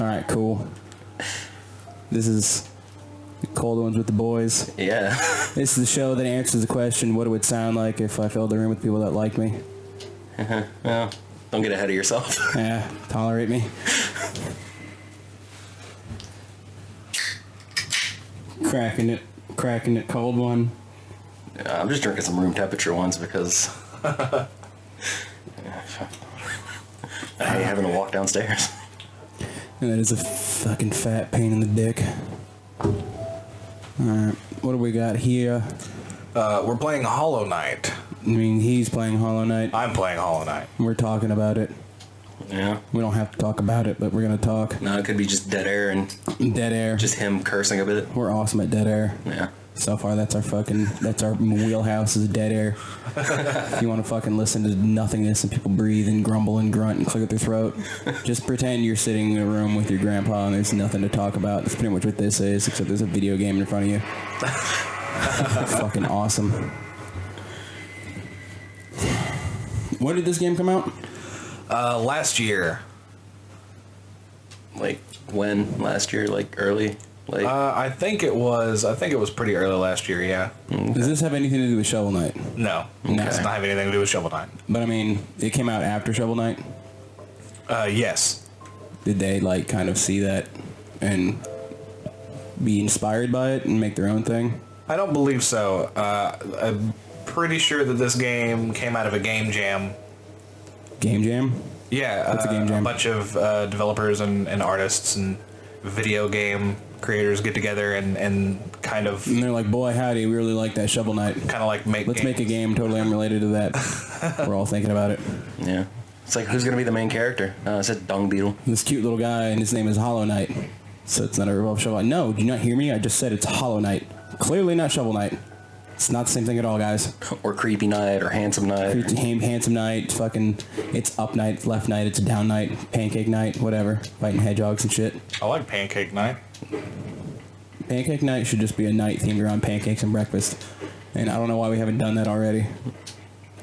Alright, cool. This is the Cold Ones with the Boys. Yeah. This is the show that answers the question, what it would sound like if I filled the room with people that like me. Well, don't get ahead of yourself. Yeah, tolerate me. Cracking it, cold one. I'm just drinking some room temperature ones because I hate having to walk downstairs. And that is a fucking fat pain in the dick. Alright, what do we got here? We're playing Hollow Knight. I mean, he's playing Hollow Knight. I'm playing Hollow Knight. We're talking about it. Yeah. We don't have to talk about it, but we're gonna talk. No, it could be just dead air and Dead air. just him cursing a bit. We're awesome at dead air. Yeah. So far, that's our wheelhouse is dead air. If you want to fucking listen to nothingness and people breathe and grumble and grunt and clear their throat, just pretend you're sitting in a room with your grandpa and there's nothing to talk about. That's pretty much what this is, except there's a video game in front of you. Fucking awesome. When did this game come out? Last year. Like when? Last year? Like early? Like I think it was pretty early last year, yeah. Okay. Does this have anything to do with Shovel Knight? No. It does not have anything to do with Shovel Knight. But I mean, it came out after Shovel Knight? Yes. Did they like kind of see that and be inspired by it and make their own thing? I don't believe so. I'm pretty sure that this game came out of a game jam. Game jam? Yeah, What's a game jam? A bunch of developers and artists and video game creators get together and kind of... And they're like, boy, howdy, we really like that Shovel Knight. Kind of like Let's make a game totally unrelated to that. We're all thinking about it. yeah. It's like, who's going to be the main character? It's a dung beetle. This cute little guy, and his name is Hollow Knight. So it's not a ripoff Shovel Knight. No, do you not hear me? I just said it's Hollow Knight. Clearly not Shovel Knight. It's not the same thing at all, guys. Or Creepy Knight, or Handsome Knight. Handsome Knight, fucking, it's Up Knight, it's Left Knight, it's Down Knight, Pancake Knight, whatever. Fighting hedgehogs and shit. I like Pancake Knight. Pancake Night should just be a night themed around pancakes and breakfast. And I don't know why we haven't done that already.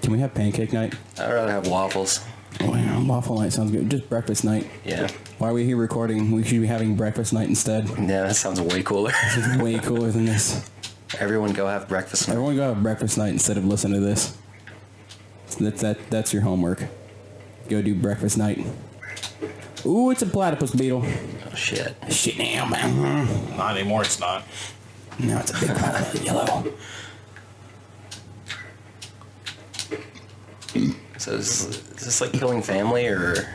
Can we have Pancake Night? I'd rather have waffles. Oh, yeah, Waffle Night sounds good. Just Breakfast Night. Yeah. Why are we here recording? We should be having Breakfast Night instead. Yeah, that sounds way cooler. This is way cooler than this. Everyone go have breakfast. Everyone go have Breakfast Night instead of listening to this. That's your homework. Go do Breakfast Night. Ooh, it's a platypus beetle. Oh, shit. Shit now, man. Not anymore, it's not. Now it's a big pile of yellow. So is this like killing family, or...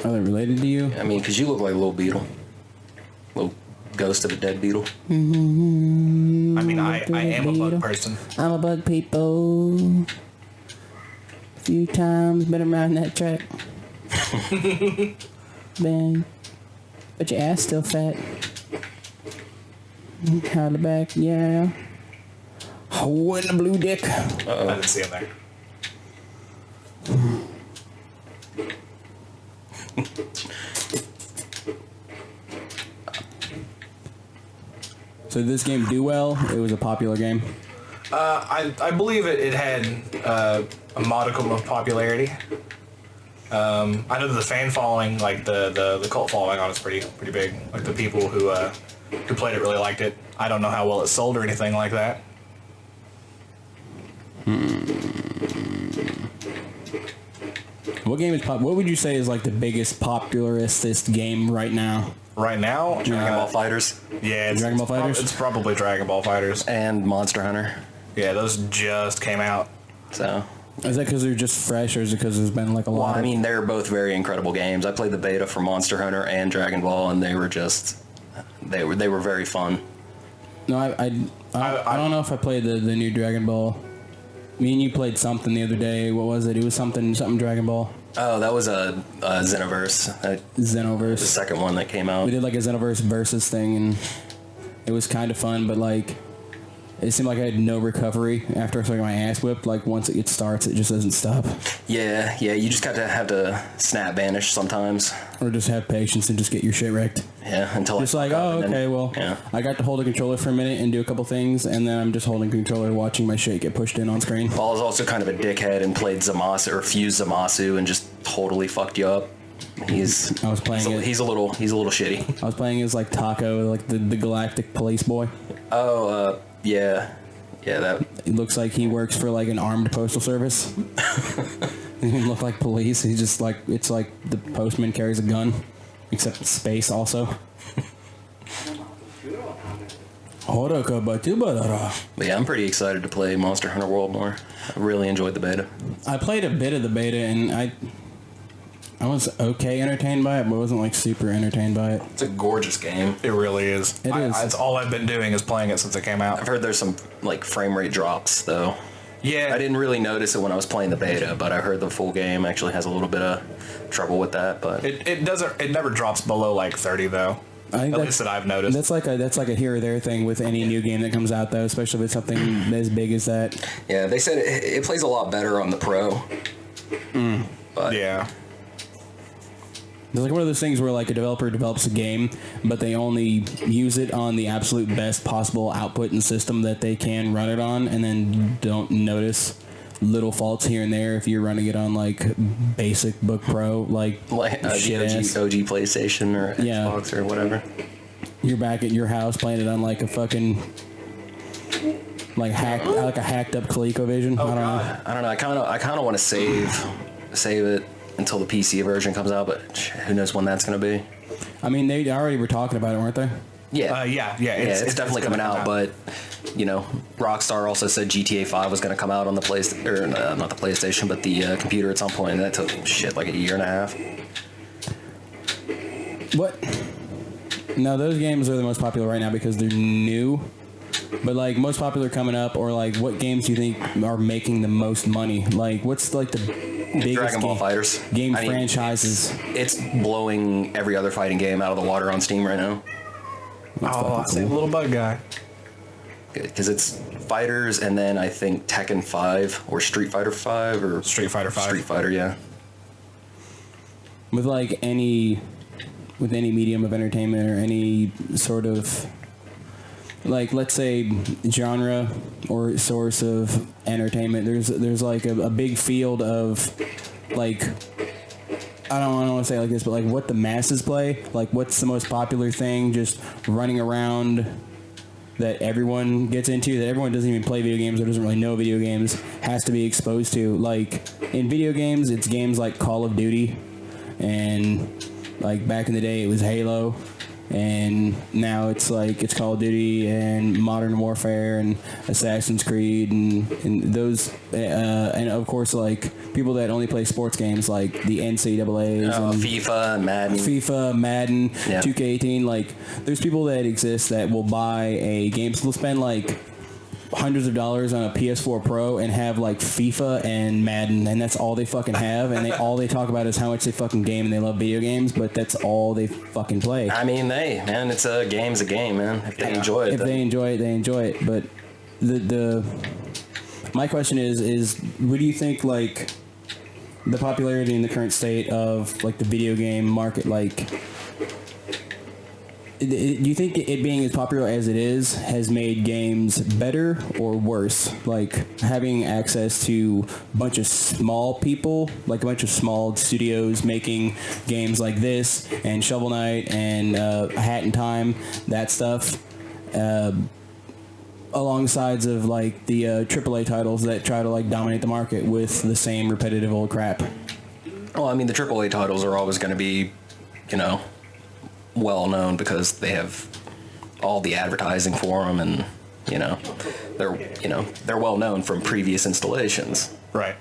Are they related to you? I mean, because you look like a little beetle. Little ghost of a dead beetle. I mean, I am a bug person. I'm a bug people. A few times been around that track. Bang. But your ass still fat. How the back, yeah. Oh, in the blue dick. Uh-oh. I didn't see him there. So did this game do well? It was a popular game. I believe it had a modicum of popularity. I know that the fan following, like the cult following on it's pretty big. Like the people who played it really liked it. I don't know how well it sold or anything like that. What game is what would you say is like the biggest popularist game right now? Right now, Dragon Ball Fighters. Yeah, Dragon Ball Fighters? It's probably Dragon Ball Fighters. And Monster Hunter. Yeah, those just came out. So... Is that because they're just fresh, or is it because there's been like a lot? Well, I mean, they're both very incredible games. I played the beta for Monster Hunter and Dragon Ball, and they were very fun. No, I don't know if I played the new Dragon Ball. Me and you played something the other day. What was it? It was something Dragon Ball. Oh, that was a Xenoverse. Xenoverse. The second one that came out. We did like a Xenoverse versus thing, and it was kind of fun, but like it seemed like I had no recovery after I started my ass whipped. Like once it starts, it just doesn't stop. Yeah, you just got to have to snap banish sometimes. Or just have patience and just get your shit wrecked. Yeah, until just like, oh, okay, well, yeah. I got to hold a controller for a minute and do a couple things, and then I'm just holding a controller watching my shit get pushed in on screen. Paul is also kind of a dickhead and played Zamasu, or fused Zamasu, and just totally fucked you up. He's I was playing it. he's a little shitty. I was playing as like Taco, like the galactic police boy. Oh, yeah, that. It looks like he works for like an armed postal service. He doesn't look like police. He's just like, it's like the postman carries a gun, except in space also. But yeah, I'm pretty excited to play Monster Hunter World more. I really enjoyed the beta. I played a bit of the beta and I was okay entertained by it, but wasn't like super entertained by it. It's a gorgeous game. It really is. It is. It's all I've been doing is playing it since it came out. I've heard there's some like frame rate drops though. Yeah. I didn't really notice it when I was playing the beta, but I heard the full game actually has a little bit of trouble with that. But It never drops below like 30 though. I think At least that I've noticed. That's like a here or there thing with any new game that comes out though, especially with something as big as that. yeah, they said it plays a lot better on the Pro. But Yeah. It's like one of those things where like a developer develops a game, but they only use it on the absolute best possible output and system that they can run it on, and then don't notice little faults here and there if you're running it on like basic Book Pro, like shit ass. OG PlayStation or Yeah. Xbox or whatever. You're back at your house playing it on like a fucking like a hacked up ColecoVision. I don't know. I don't know. I kind of want to save it until the PC version comes out, but who knows when that's going to be. I mean, they already were talking about it, weren't they? Yeah. Yeah. It's definitely coming out, but you know, Rockstar also said GTA 5 was going to come out on the PlayStation, or not the PlayStation, but the computer at some point, and that took like a year and a half. What? No, those games are the most popular right now because they're new. But like most popular coming up, or like what games do you think are making the most money? Like what's like the biggest Dragon Ball Fighters game I mean, franchises? It's blowing every other fighting game out of the water on Steam right now. Oh, I see the little bug guy. Because it's Fighters, and then I think Tekken 5 or Street Fighter 5 or Street Fighter 5. Street Fighter, yeah. With like any medium of entertainment or any sort of like, let's say, genre or source of entertainment, there's like a big field of like, I don't want to say it like this, but like what the masses play, like what's the most popular thing just running around that everyone gets into, that everyone doesn't even play video games or doesn't really know video games, has to be exposed to. Like in video games, it's games like Call of Duty, and like back in the day it was Halo, and now it's like it's Call of Duty and Modern Warfare and Assassin's Creed and those and of course like people that only play sports games like the NCAAs and FIFA, Madden, yeah. 2K18. Like there's people that exist that will buy a game, so they'll spend like hundreds of dollars on a PS4 Pro and have like FIFA and Madden, and that's all they fucking have, and all they talk about is how much they fucking game and they love video games, but that's all they fucking play. I mean, it's a game's a game, man. If they enjoy it. If they enjoy it, they enjoy it. But my question is what do you think, like, the popularity in the current state of like the video game market, like, do you think it being as popular as it is has made games better or worse? Like having access to a bunch of small people, like a bunch of small studios making games like this and Shovel Knight and Hat in Time, that stuff, alongside of like the AAA titles that try to like dominate the market with the same repetitive old crap. Well, I mean, the AAA titles are always going to be, you know, well known because they have all the advertising for them, and they're well known from previous installations. Right.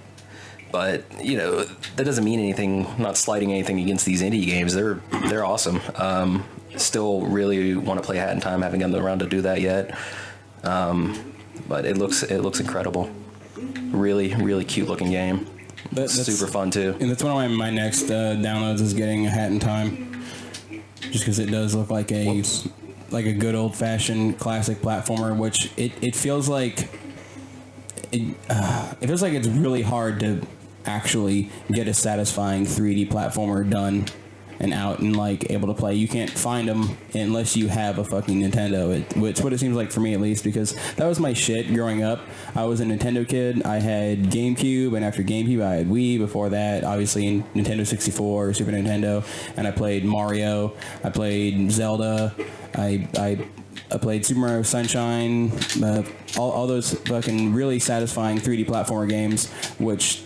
But that doesn't mean anything. Not slighting anything against these indie games. They're awesome. Still really want to play Hat in Time. Haven't gotten around to do that yet. But it looks incredible. Really, really cute looking game. That's super fun too. And that's one of my next downloads is getting a Hat in Time. Just because it does look like a good old fashioned classic platformer, which it feels like it feels like it's really hard to actually get a satisfying 3D platformer done and out and like able to play. You can't find them unless you have a fucking Nintendo. It's what it seems like for me, at least, because that was my shit growing up. I was a Nintendo kid. I had GameCube, and after GameCube I had Wii. Before that, obviously, in Nintendo 64, Super Nintendo, and I played Mario. I played Zelda. I played Super Mario Sunshine, all those fucking really satisfying 3D platformer games, which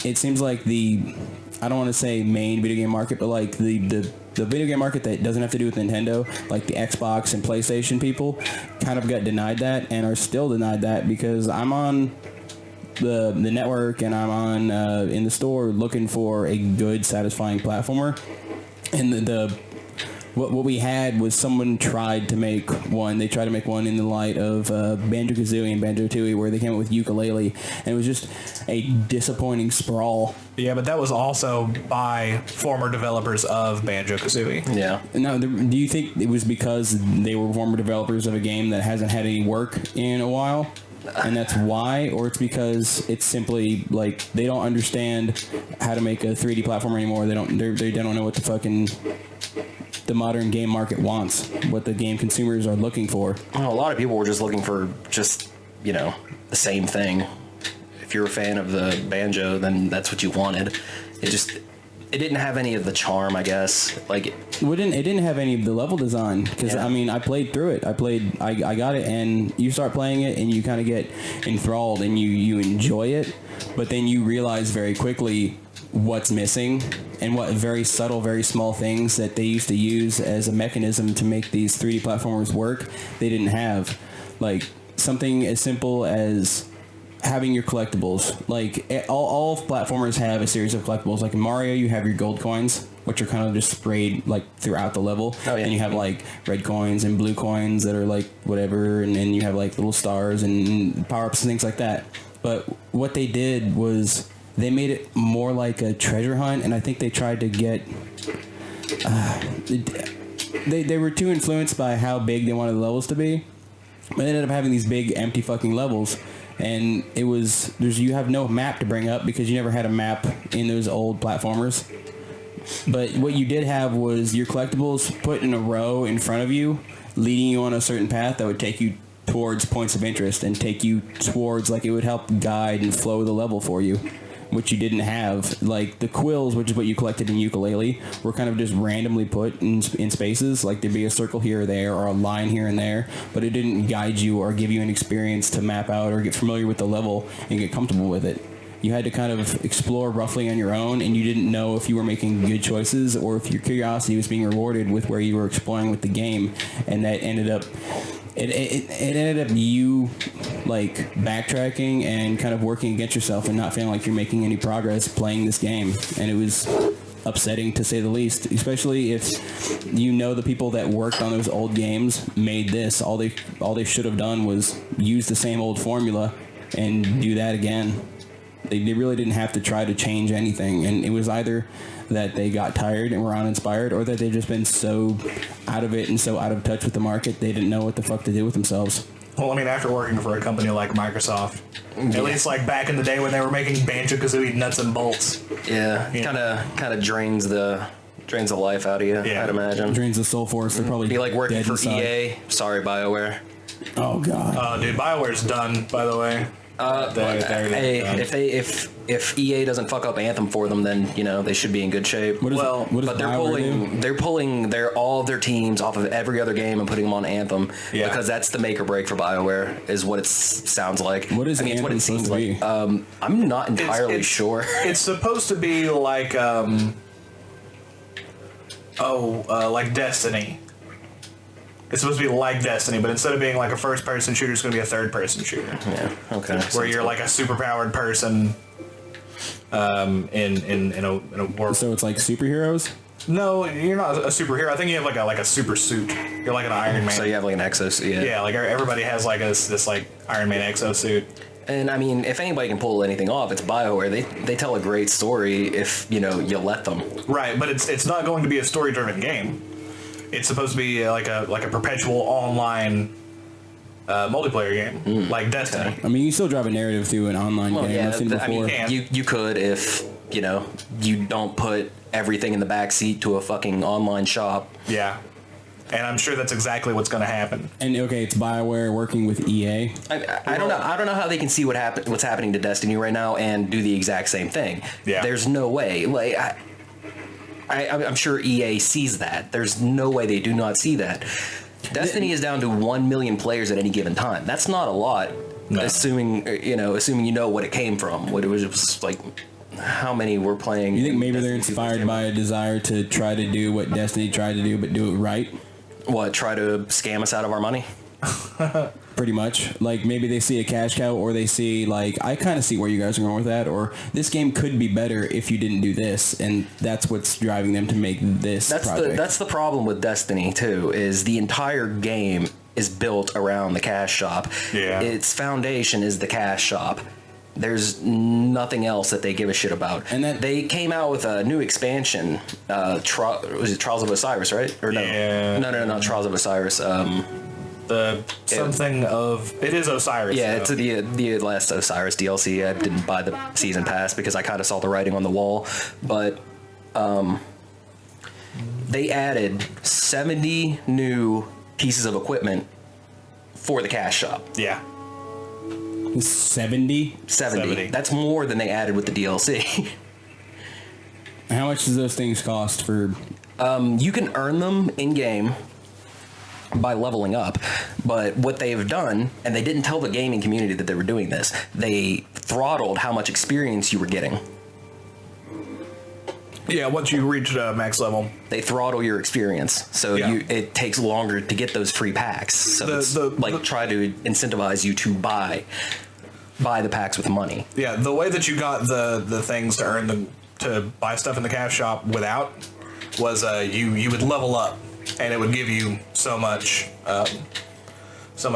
it seems like I don't want to say main video game market, but like the video game market that doesn't have to do with Nintendo, like the Xbox and PlayStation people, kind of got denied that and are still denied that, because I'm on the network and I'm on in the store looking for a good, satisfying platformer, and what we had was someone tried to make one. They tried to make one in the light of Banjo-Kazooie and Banjo-Tooie, where they came up with Yooka-Laylee, and it was just a disappointing sprawl. Yeah, but that was also by former developers of Banjo-Kazooie. Yeah. Now, do you think it was because they were former developers of a game that hasn't had any work in a while? And that's why, or it's because it's simply like they don't understand how to make a 3D platformer anymore. They don't know what the modern game market wants, what the game consumers are looking for. Well, a lot of people were just looking for the same thing. If you're a fan of the Banjo, then that's what you wanted. It didn't have any of the charm, I guess. Like it didn't have any of the level design, because I mean, I played through it. I got it, and you start playing it and you kind of get enthralled and you enjoy it, but then you realize very quickly what's missing and what very subtle, very small things that they used to use as a mechanism to make these 3D platformers work, they didn't have. Like something as simple as having your collectibles. Like all platformers have a series of collectibles. Like in Mario, you have your gold coins, which are kind of just sprayed like throughout the level. Oh, yeah. And you have like red coins and blue coins that are like whatever, and then you have like little stars and power-ups and things like that. But what they did was they made it more like a treasure hunt, and I think they tried to get... They were too influenced by how big they wanted the levels to be, but they ended up having these big empty fucking levels, and you have no map to bring up because you never had a map in those old platformers. But what you did have was your collectibles put in a row in front of you, leading you on a certain path that would take you towards points of interest and take you towards, like, it would help guide and flow the level for you, which you didn't have. Like the quills, which is what you collected in Yooka-Laylee, were kind of just randomly put in spaces. Like there'd be a circle here or there, or a line here and there, but it didn't guide you or give you an experience to map out or get familiar with the level and get comfortable with it. You had to kind of explore roughly on your own, and you didn't know if you were making good choices or if your curiosity was being rewarded with where you were exploring with the game, and that ended up... It ended up you like backtracking and kind of working against yourself and not feeling like you're making any progress playing this game, and it was upsetting to say the least, especially if you know the people that worked on those old games made this. All they should have done was use the same old formula and do that again. They really didn't have to try to change anything, and it was either that they got tired and were uninspired, or that they've just been so out of it and so out of touch with the market they didn't know what the fuck to do with themselves. Well, I mean, after working for a company like Microsoft, at least like back in the day when they were making Banjo-Kazooie nuts and bolts. Yeah, kind of drains the life out of you, I'd imagine. Drains the soul force. They're probably be like working dead for inside. EA. Sorry, BioWare. Oh god. Dude, BioWare's done, by the way. If EA doesn't fuck up Anthem for them, then they should be in good shape. What But they're pulling all of their teams off of every other game and putting them on Anthem because that's the make or break for BioWare, is what it sounds like. What is Anthem it's what it seems supposed to like. I'm not entirely sure. It's supposed to be like like Destiny. It's supposed to be like Destiny, but instead of being like a first-person shooter, it's going to be a third-person shooter. Yeah. Okay. Where you're like a super-powered person in a world. So it's like superheroes? No, you're not a superhero. I think you have like a super suit. You're like an Iron Man. So you have like an exosuit. Yeah, like everybody has like this like Iron Man exosuit. And I mean, if anybody can pull anything off, it's BioWare. They tell a great story if you let them. Right, but it's not going to be a story-driven game. It's supposed to be like a perpetual online multiplayer game, like Destiny. I mean, you still drive a narrative through an online game. Yeah, I've seen it before. I mean, you could if you don't put everything in the back seat to a fucking online shop. Yeah. And I'm sure that's exactly what's going to happen. And okay, it's BioWare working with EA. I don't know. I don't know how they can see what's happening to Destiny right now and do the exact same thing. Yeah. There's no way. Like, I'm sure EA sees that. There's no way they do not see that. Destiny is down to 1 million players at any given time. That's not a lot. No. Assuming you know what it came from. What it was like. How many were playing? You think maybe they're inspired by a desire to try to do what Destiny tried to do, but do it right? What, try to scam us out of our money? Pretty much. Like, maybe they see a cash cow, or they see, like, I kind of see where you guys are going with that, or this game could be better if you didn't do this, and that's what's driving them to make this project. That's the problem with Destiny, too, is the entire game is built around the cash shop. Yeah. Its foundation is the cash shop. There's nothing else that they give a shit about. And that they came out with a new expansion. Was it Trials of Osiris, right? Or no? Yeah. No, not Trials of Osiris. It is Osiris. Yeah, though. it's the last Osiris DLC. I didn't buy the season pass because I kind of saw the writing on the wall. But they added 70 new pieces of equipment for the cash shop. Yeah. 70? 70. That's more than they added with the DLC. How much does those things cost for? You can earn them in-game by leveling up, but what they've done, and they didn't tell the gaming community that they were doing this, they throttled how much experience you were getting. Yeah, once you reach max level, they throttle your experience, so it takes longer to get those free packs. So try to incentivize you to buy the packs with money. Yeah, the way that you got the things to earn them to buy stuff in the cash shop without was you would level up, and it would give you so much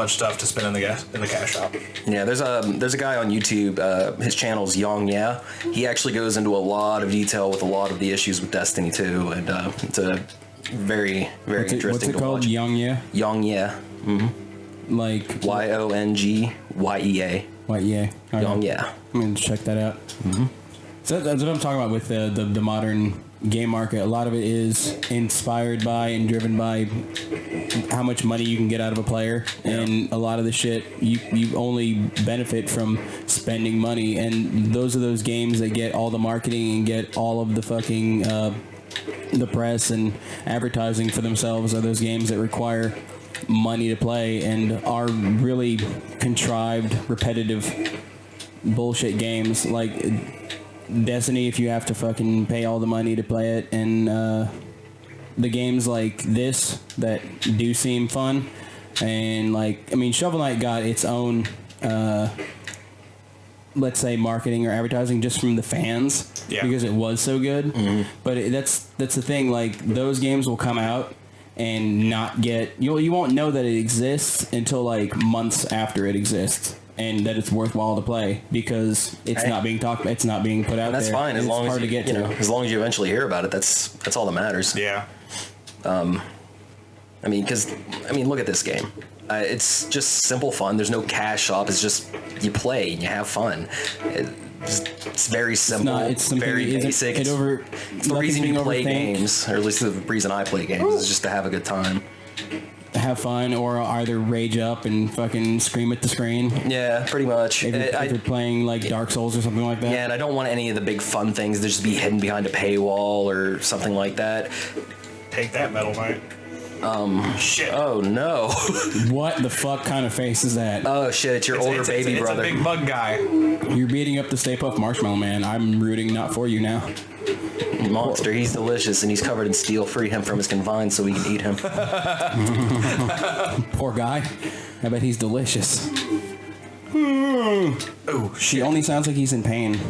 stuff to spend in the cash shop. Yeah, there's a guy on YouTube. His channel's Yong Yeah. He actually goes into a lot of detail with a lot of the issues with Destiny 2, and it's a very interesting. What's it called? Yong Yeah. Yong Yeah. Mm-hmm. Like YONGYEA. YEA. Yong Yeah. I'm gonna check that out. Mm-hmm. So that's what I'm talking about with the modern game market. A lot of it is inspired by and driven by how much money you can get out of a player, and a lot of the shit you only benefit from spending money, and those are those games that get all the marketing and get all of the fucking the press and advertising for themselves are those games that require money to play and are really contrived, repetitive bullshit games like Destiny. If you have to fucking pay all the money to play it, and the games like this that do seem fun, and like, I mean, Shovel Knight got its own let's say marketing or advertising just from the fans, because it was so good. Mm-hmm. But that's the thing, like those games will come out and not get, you won't know that it exists until like months after it exists, and that it's worthwhile to play because it's not being talked about, it's not being put out there. That's fine, as long as hard to get to. As long as you eventually hear about it, that's all that matters. Yeah. I mean, look at this game. It's just simple fun. There's no cash shop. It's just you play and you have fun. It's very simple. It's very basic. It's the reason you play games, or at least the reason I play games, is just to have a good time. Have fun, or either rage up and fucking scream at the screen. Yeah, pretty much. If you're playing like Dark Souls or something like that. Yeah, and I don't want any of the big fun things to just be hidden behind a paywall or something like that. Take that, Metal Knight. Shit. Oh no. What the fuck kind of face is that? Oh shit, it's your older baby brother. It's a big bug guy. You're beating up the Stay Puft Marshmallow Man. I'm rooting not for you now. Monster, he's delicious and he's covered in steel. Free him from his confines so we can eat him. Poor guy. I bet he's delicious. Oh shit. He only sounds like he's in pain.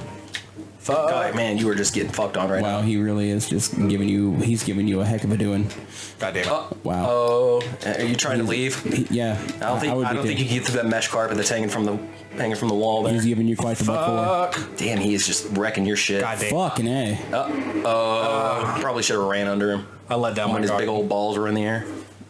Fuck. God, man, you were just getting fucked on right now. Wow, he really is just giving you a heck of a doing. God damn it. Wow. Oh, are you trying to leave? Yeah. I don't think you can get through that mesh carpet that's hanging from the wall there. He's giving you quite the butt for. Damn, he is just wrecking your shit. God damn. Fucking A. Probably should have ran under him. I let down when his big old balls were in the air.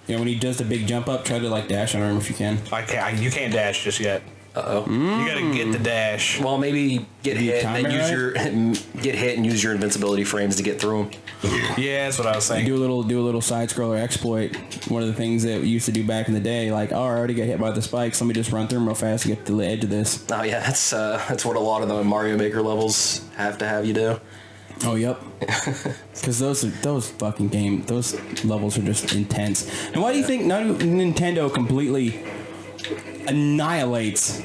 Yeah, when he does the big jump up, try to like dash under him if you can. I can't. You can't dash just yet. You gotta get the dash. Well, maybe get hit and then use right? get hit and use your invincibility frames to get through them. Yeah, that's what I was saying. Do a little side scroller exploit. One of the things that we used to do back in the day, like, oh, I already got hit by the spikes. Let me just run through them real fast to get to the edge of this. Oh yeah, that's what a lot of the Mario Maker levels have to have you do. Oh, yep. Because those levels are just intense. And why do you think Nintendo completely annihilates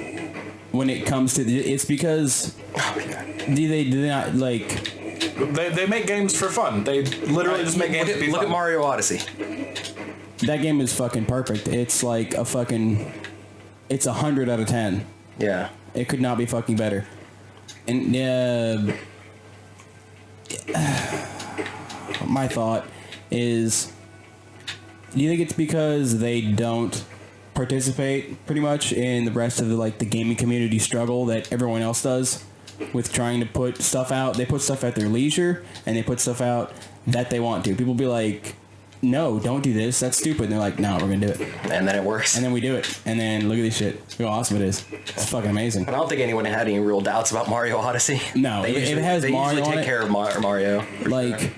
when it comes to it's because do they not like they make games for fun. They literally just make games to be Look fun. at Mario Odyssey. that game is fucking perfect. It's like it's 100 out of 10. Yeah. It could not be fucking better. And my thought is, do you think it's because they don't participate pretty much in the rest of the gaming community struggle that everyone else does with trying to put stuff out? They put stuff at their leisure, and they put stuff out that they want to. People be like, no, don't do this, that's stupid. And they're like, no, we're gonna do it. And then it works. And then we do it. And then look at this shit. Look how awesome it is. It's fucking amazing. And I don't think anyone had any real doubts about Mario Odyssey. No, they if it has Mario usually on take it, care of Mario. Like,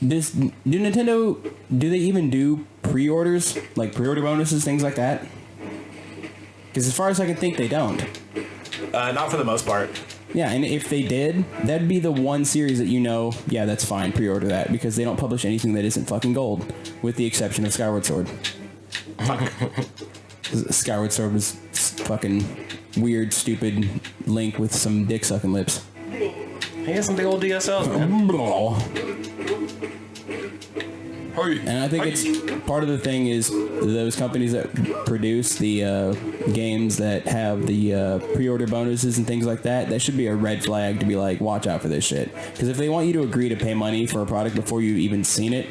do they even do pre-orders? Like pre-order bonuses, things like that? Because as far as I can think, they don't. Not for the most part. Yeah, and if they did, that'd be the one series that yeah, that's fine, pre-order that, because they don't publish anything that isn't fucking gold, with the exception of Skyward Sword. Skyward Sword was fucking weird, stupid Link with some dick-sucking lips. He has some big old DSLs, man. And I think it's part of the thing is those companies that produce the games that have the pre-order bonuses and things like that, that should be a red flag to be like, watch out for this shit. Because if they want you to agree to pay money for a product before you've even seen it,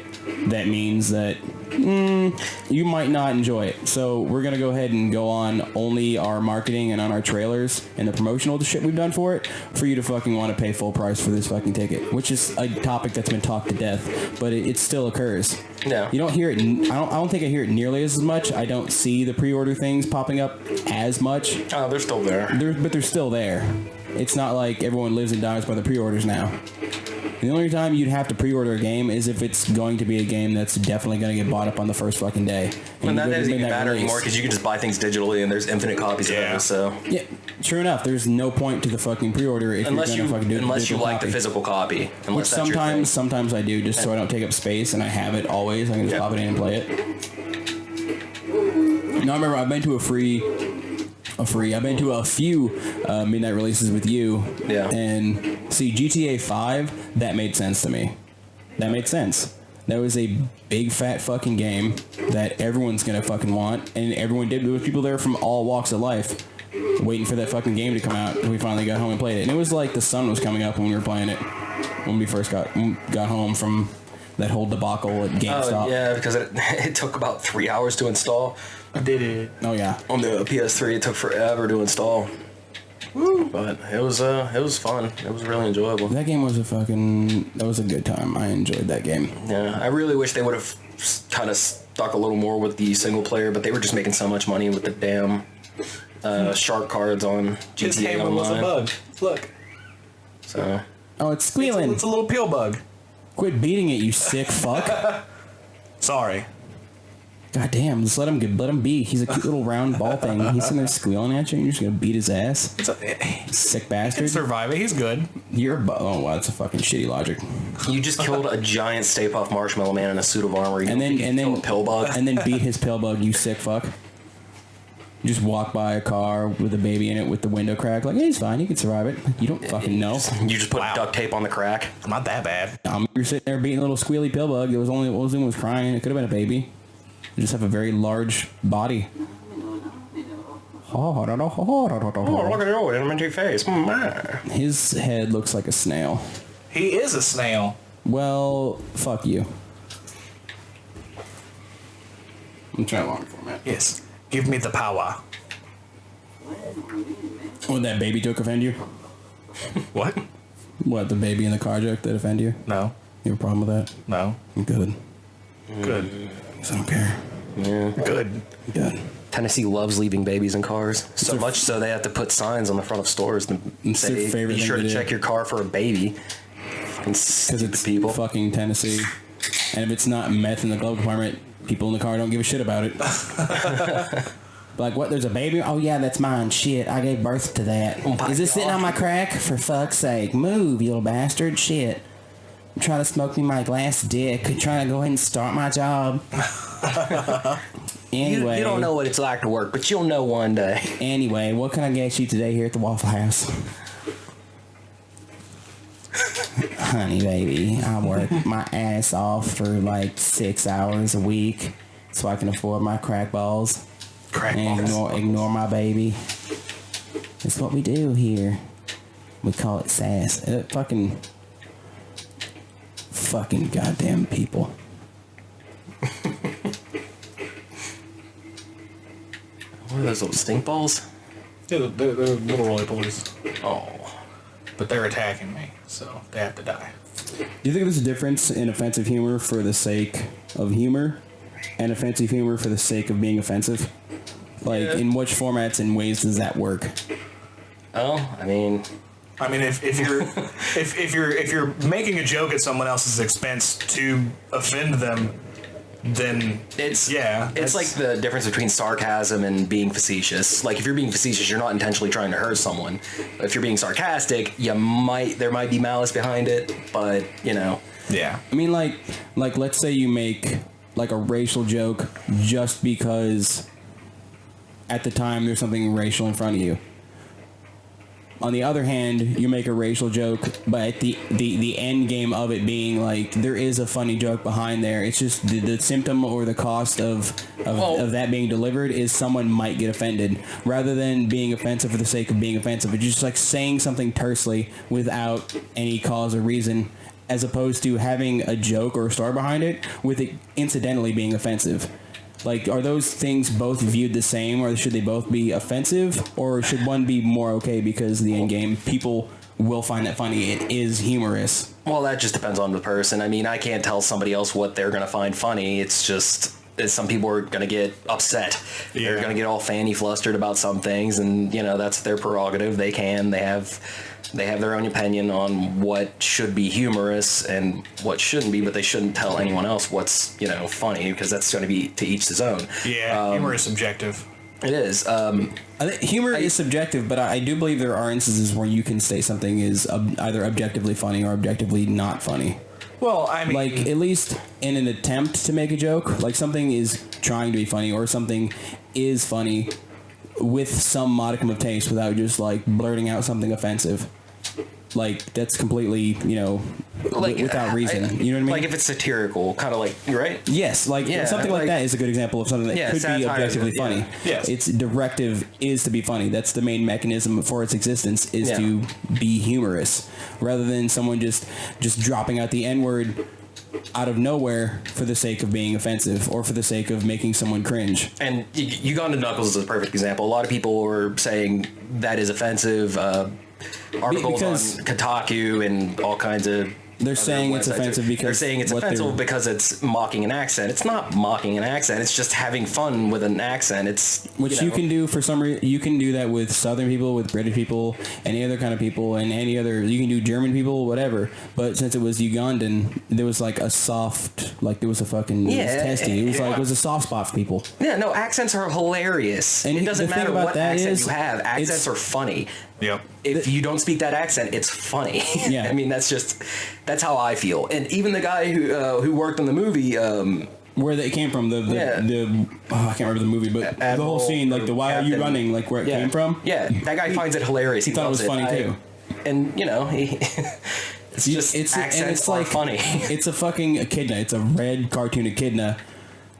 that means that you might not enjoy it. So we're going to go ahead and go on only our marketing and on our trailers and the promotional shit we've done for it for you to fucking want to pay full price for this fucking ticket, which is a topic that's been talked to death, but it still occurs. Yeah. You don't hear it. I don't think I hear it nearly as much. I don't see the pre-order things popping up as much. Oh, they're still there. But they're still there. It's not like everyone lives and dies by the pre-orders now. The only time you'd have to pre-order a game is if it's going to be a game that's definitely going to get bought up on the first fucking day. And that doesn't even matter anymore because you can just buy things digitally and there's infinite copies of them. So yeah, true enough. There's no point to the fucking pre-order if unless you're going to fucking do it. Unless you like copy. the physical copy. Which sometimes I do, just so I don't take up space and I have it always. I can just pop it in and play it. No, I remember I've been to I've been to a few midnight releases with you. Yeah. And see, GTA 5, that made sense to me. That made sense. That was a big fat fucking game that everyone's gonna fucking want, and everyone did. There was people there from all walks of life waiting for that fucking game to come out, and we finally got home and played it. And it was like the sun was coming up when we were playing it, when we first got home from that whole debacle at GameStop. Oh, yeah, because it took about 3 hours to install. I did it. Oh yeah. On the PS3, it took forever to install. Woo. But it was fun. It was really enjoyable. That game was that was a good time. I enjoyed that game. Yeah, I really wish they would have kind of stuck a little more with the single player, but they were just making so much money with the damn shark cards on GTA His hammer was a bug. Look. So. Oh, it's squealing. It's a little peel bug. Quit beating it, you sick fuck. Sorry. God damn, just let him be. He's a cute little round ball thing. He's sitting there squealing at you and you're just gonna beat his ass. Sick He bastard. can survive it. He's good. Oh wow, that's a fucking shitty logic. You just killed a giant Stay Puft Marshmallow Man in a suit of armor. And then a pill bug. And then beat his pill bug, you sick fuck. You just walk by a car with a baby in it with the window crack, like, hey, he's fine, he can survive it. You don't fucking know. You just put duct tape on the crack. Not that bad. You're sitting there beating a little squealy pill bug. It was only what was doing was crying. It could have been a baby. You just have a very large body. Oh, look at your elementary face. His head looks like a snail. He is a snail. Well, fuck you. I'm trying long format. Yes. Give me the power. Would that baby joke offend you? What? What, the baby in the car joke that offend you? No. You have a problem with that? No. Good. Good. I don't care. Yeah. Good. Good. Tennessee loves leaving babies in cars, so much so they have to put signs on the front of stores to say, "Be sure to check your car for a baby." Fucking stupid it's people. Fucking Tennessee. And if it's not meth in the glove compartment, people in the car don't give a shit about it. Like, what? There's a baby? Oh yeah, that's mine. Shit, I gave birth to that. Is it sitting on my crack? For fuck's sake, move, you little bastard! Shit. Trying to smoke me my glass dick. Trying to go ahead and start my job. Anyway, you don't know what it's like to work, but you'll know one day. Anyway, what can I get you today here at the Waffle House? Honey, baby, I work my ass off for like 6 hours a week so I can afford my crack balls. Ignore my baby. It's what we do here. We call it sass. Fucking goddamn people. What are those little stink balls? Yeah, they're little roly polies. Oh. But they're attacking me, so they have to die. Do you think there's a difference in offensive humor for the sake of humor and offensive humor for the sake of being offensive? Like, in which formats and ways does that work? Oh, I mean, if you're making a joke at someone else's expense to offend them, then it's like the difference between sarcasm and being facetious. Like, if you're being facetious, you're not intentionally trying to hurt someone. If you're being sarcastic, there might be malice behind it, but Yeah. I mean, like let's say you make like a racial joke just because at the time there's something racial in front of you. On the other hand, you make a racial joke, but at the end game of it being like there is a funny joke behind there. It's just the symptom or the cost of that being delivered is someone might get offended, rather than being offensive for the sake of being offensive. It's just like saying something tersely without any cause or reason, as opposed to having a joke or a story behind it with it incidentally being offensive. Like, are those things both viewed the same, or should they both be offensive, or should one be more okay because the end game people will find that funny? It is humorous. Well, that just depends on the person. I mean, I can't tell somebody else what they're going to find funny. It's just some people are going to get upset. Yeah. They're going to get all fanny flustered about some things, and that's their prerogative. They have their own opinion on what should be humorous and what shouldn't be, but they shouldn't tell anyone else what's funny, because that's going to be to each his own. Yeah, humor is subjective. It is. I think humor is subjective, but I do believe there are instances where you can say something is either objectively funny or objectively not funny. Well, I mean, like, at least in an attempt to make a joke, like something is trying to be funny or something is funny with some modicum of taste without just like blurting out something offensive. Like, that's completely, without reason. You know what I mean? Like, if it's satirical, kind of like, right? Yes, something like that is a good example of something that could be objectively funny. Yeah. Yes. Its directive is to be funny. That's the main mechanism for its existence, is to be humorous, rather than someone just dropping out the N-word out of nowhere for the sake of being offensive or for the sake of making someone cringe. And Uganda Knuckles is a perfect example. A lot of people were saying that is offensive. Articles on Kotaku and all kinds of... They're saying it's offensive because... They're saying it's offensive because it's mocking an accent. It's not mocking an accent. It's just having fun with an accent. It's... Which you can do for some reason. You can do that with Southern people, with British people, any other kind of people, and any other... You can do German people, whatever. But since it was Ugandan, there was like a soft... Like, there was a fucking... it was testy. It was a soft spot for people. Yeah, no, accents are hilarious. And it doesn't matter what accent you have. Accents are funny. Yep. If you don't speak that accent, it's funny. Yeah. I mean, that's how I feel. And even the guy who worked on the movie, where they came from, I can't remember the movie, but the whole scene, like the "Why Are You Running," like where it came from. Yeah, that guy finds it hilarious. He thought it was funny too. And accents are funny. It's a fucking echidna. It's a red cartoon echidna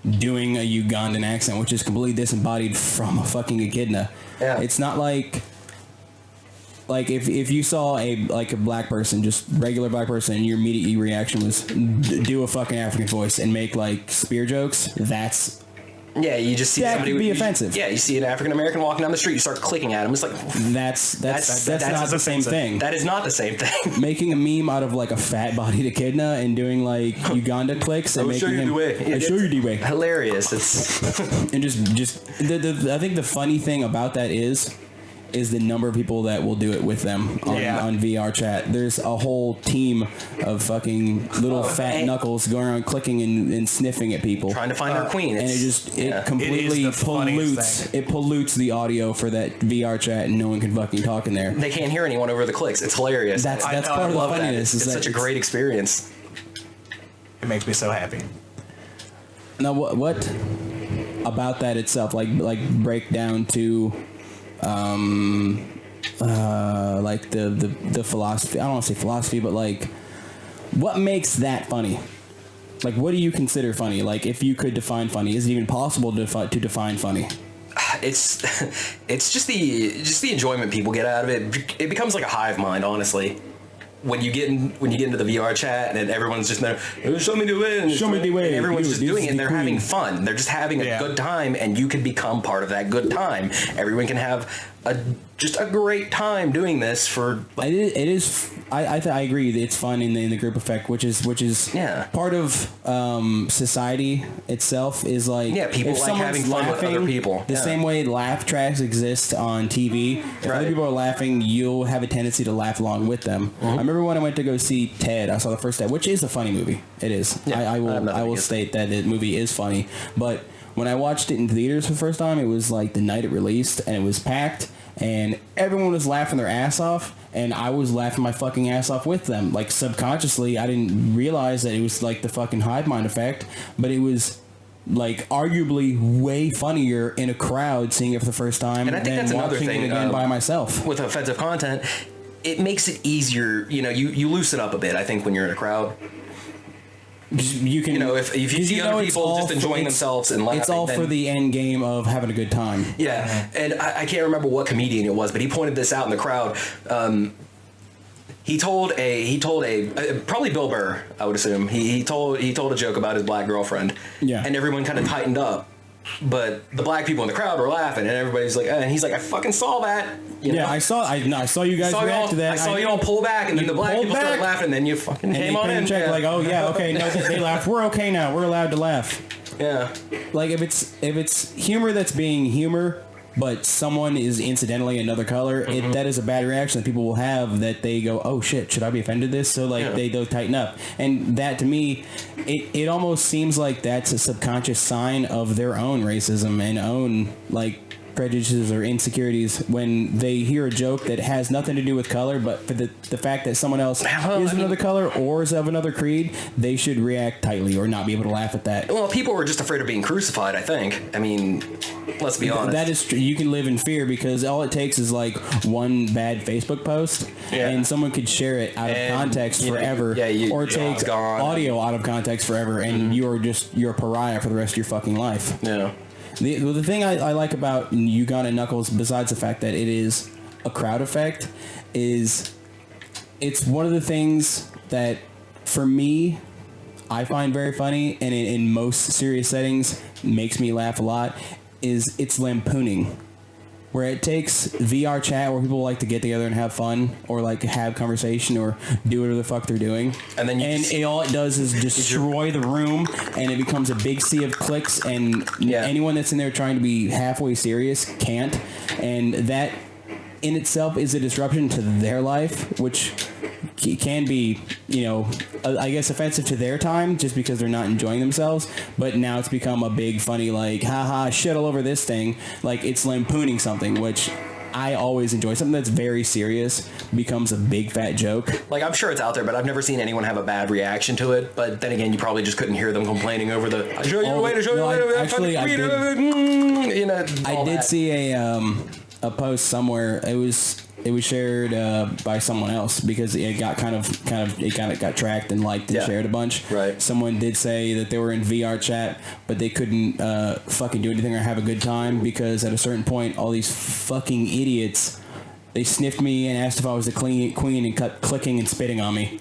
doing a Ugandan accent, which is completely disembodied from a fucking echidna. Yeah. It's not like if you saw a black person, just regular black person, and your immediate reaction was do a fucking African voice and make like spear jokes, that's Yeah, you just see that somebody could be you- offensive. Yeah, you see an African American walking down the street, you start clicking at him. It's like That's not the same thing. that is not the same thing. Making a meme out of like a fat bodied echidna and doing like Uganda clicks and making him I show you the way. Hilarious. It's And just I think the funny thing about that is the number of people that will do it with them on VR chat. There's a whole team of fucking little fat knuckles going around clicking and sniffing at people. trying to find their queen. And it completely It is the funniest pollutes thing. it pollutes the audio for that VR chat and no one can fucking talk in there. They can't hear anyone over the clicks. It's hilarious. That's I part of the love that. funniness. It's is such that a great experience. It makes me so happy. Now what about that itself like break down to like the philosophy. I don't want to say philosophy, but like what makes that funny? Like what do you consider funny? Like if you could define funny, is it even possible to define funny? It's just the enjoyment people get out of it. It becomes like a hive mind, honestly. When you get into the VR chat and everyone's just there, show me the way, Show me the way. and everyone's You, just this doing is it, and the they're queen. having fun. They're just having a good time, and you can become part of that good time. Everyone can have just a great time doing this for. It is. I agree. It's fun in the group effect, which is part of society itself. Is like people if like someone's having fun with other people. The same way laugh tracks exist on TV. If other people are laughing, you'll have a tendency to laugh along with them. I remember when I went to go see Ted. I saw the first Ted, which is a funny movie. It is. Yeah, I will state that the movie is funny, but. When I watched it in theaters for the first time, it was like the night it released, and it was packed, and everyone was laughing their ass off, and I was laughing my fucking ass off with them. Like, subconsciously, I didn't realize that it was like the fucking hive mind effect, but it was like arguably way funnier in a crowd seeing it for the first time And I think than that's another watching thing, it again by myself. With offensive content. It makes it easier. You loosen up a bit. I think when you're in a crowd. You can, if you see other people just enjoying themselves and laughing, it's all for the end game of having a good time. Yeah, and I can't remember what comedian it was, but he pointed this out in the crowd. He told a probably Bill Burr, I would assume. He told a joke about his black girlfriend. Yeah, and everyone kind of tightened up. But the black people in the crowd were laughing, and everybody's like, and he's like, I fucking saw that. Yeah, I saw you guys react to that. I saw you all pull back, and then the black people started laughing, and then you fucking and came on in. Check, like, oh yeah, okay, no, they laughed. We're okay now. We're allowed to laugh. Yeah. Like if it's humor that's being humor, but someone is incidentally another color, that is a bad reaction that people will have, that they go, oh shit, should I be offended this? So like they'll tighten up. And that to me, it almost seems like that's a subconscious sign of their own racism and own like prejudices or insecurities when they hear a joke that has nothing to do with color, but for the fact that someone else is another color or is of another creed, they should react tightly or not be able to laugh at that. Well, people were just afraid of being crucified, I think. I mean, let's be honest. That is true. You can live in fear because all it takes is like one bad Facebook post and someone could share it out of context forever, or take audio out of context forever, and you're a pariah for the rest of your fucking life. Yeah. The thing I like about Uganda Knuckles, besides the fact that it is a crowd effect, is it's one of the things that, for me, I find very funny, and in most serious settings makes me laugh a lot, is it's lampooning. Where it takes VR chat where people like to get together and have fun or like have conversation or do whatever the fuck they're doing. And then all it does is destroy the room, and it becomes a big sea of clicks, and anyone that's in there trying to be halfway serious can't. And that in itself is a disruption to their life, which can be, I guess offensive to their time just because they're not enjoying themselves. But now it's become a big funny, like, haha, shit all over this thing. Like, it's lampooning something, which I always enjoy. Something that's very serious becomes a big fat joke. Like, I'm sure it's out there, but I've never seen anyone have a bad reaction to it. But then again, you probably just couldn't hear them complaining over the, I show you a way to show you later. Actually, I did see a post somewhere. It was shared by someone else because it got kind of got tracked and liked and shared a bunch. Right. Someone did say that they were in VR chat, but they couldn't fucking do anything or have a good time because at a certain point, all these fucking idiots, they sniffed me and asked if I was the queen and kept clicking and spitting on me.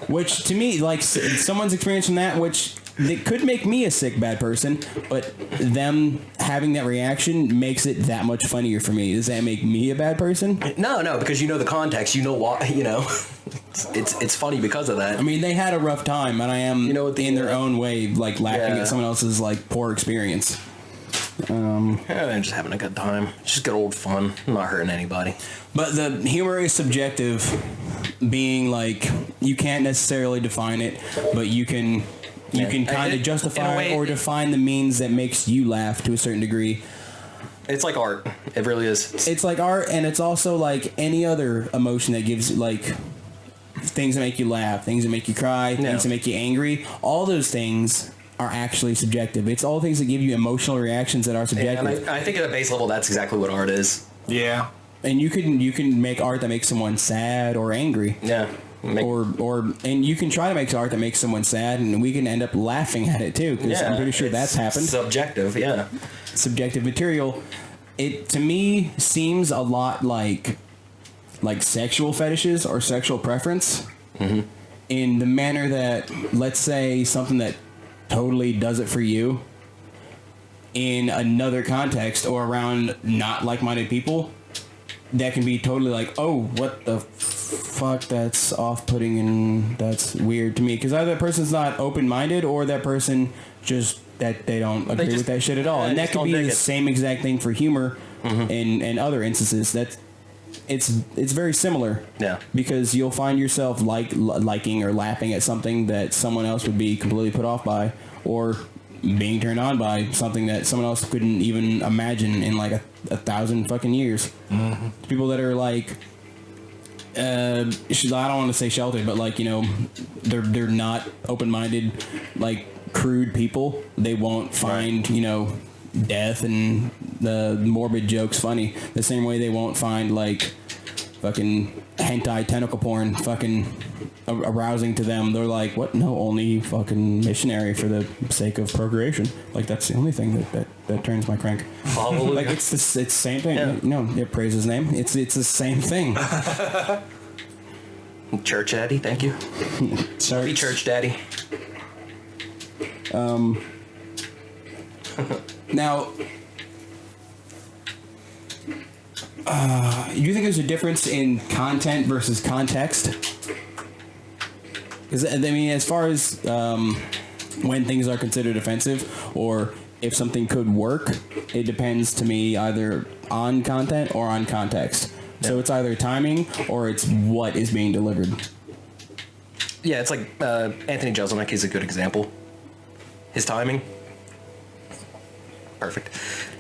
Which to me, like, someone's experiencing that, which It could make me a sick bad person, but them having that reaction makes it that much funnier for me. Does that make me a bad person? No, because you know the context. You know why. It's funny because of that. I mean, they had a rough time, and I am in their own way, like laughing at someone else's like poor experience. They're just having a good time. It's just good old fun. I'm not hurting anybody. But the humor is subjective, being like you can't necessarily define it, but you can kind of justify way, or define the means that makes you laugh to a certain degree. It's like art. It really is. It's like art, and it's also like any other emotion that gives like things that make you laugh, things that make you cry, things that make you angry. All those things are actually subjective. It's all things that give you emotional reactions that are subjective. And I think at a base level, that's exactly what art is. Yeah. And you can make art that makes someone sad or angry. Yeah. And you can try to make art that makes someone sad, and we can end up laughing at it too, because I'm pretty sure that's happened. Subjective, yeah. Subjective material. It to me seems a lot like sexual fetishes or sexual preference, in the manner that, let's say, something that totally does it for you in another context or around not like-minded people, that can be totally like, oh, what the fuck, that's off-putting and that's weird to me, because either that person's not open-minded or that person just that they don't agree with that shit at all. And that could be the same exact thing for humor in other instances. That it's very similar. Yeah. Because you'll find yourself liking or laughing at something that someone else would be completely put off by, or being turned on by something that someone else couldn't even imagine in like a 1,000 fucking years. People that are like, I don't want to say sheltered, but like, they're not open-minded, like crude people. They won't find, death and the morbid jokes funny. The same way they won't find like fucking hentai tentacle porn fucking arousing to them. They're like, what? No, only fucking missionary for the sake of procreation. Like, that's the only thing that turns my crank. Like, it's the same thing. Yeah. No, it praise his name. It's the same thing. Church daddy, thank you. Sorry, church daddy. Now, you think there's a difference in content versus context? Because, I mean, as far as when things are considered offensive or if something could work, it depends to me either on content or on context. Yeah. So it's either timing or it's what is being delivered. Yeah, it's like Anthony Jeselnik is a good example. His timing, perfect.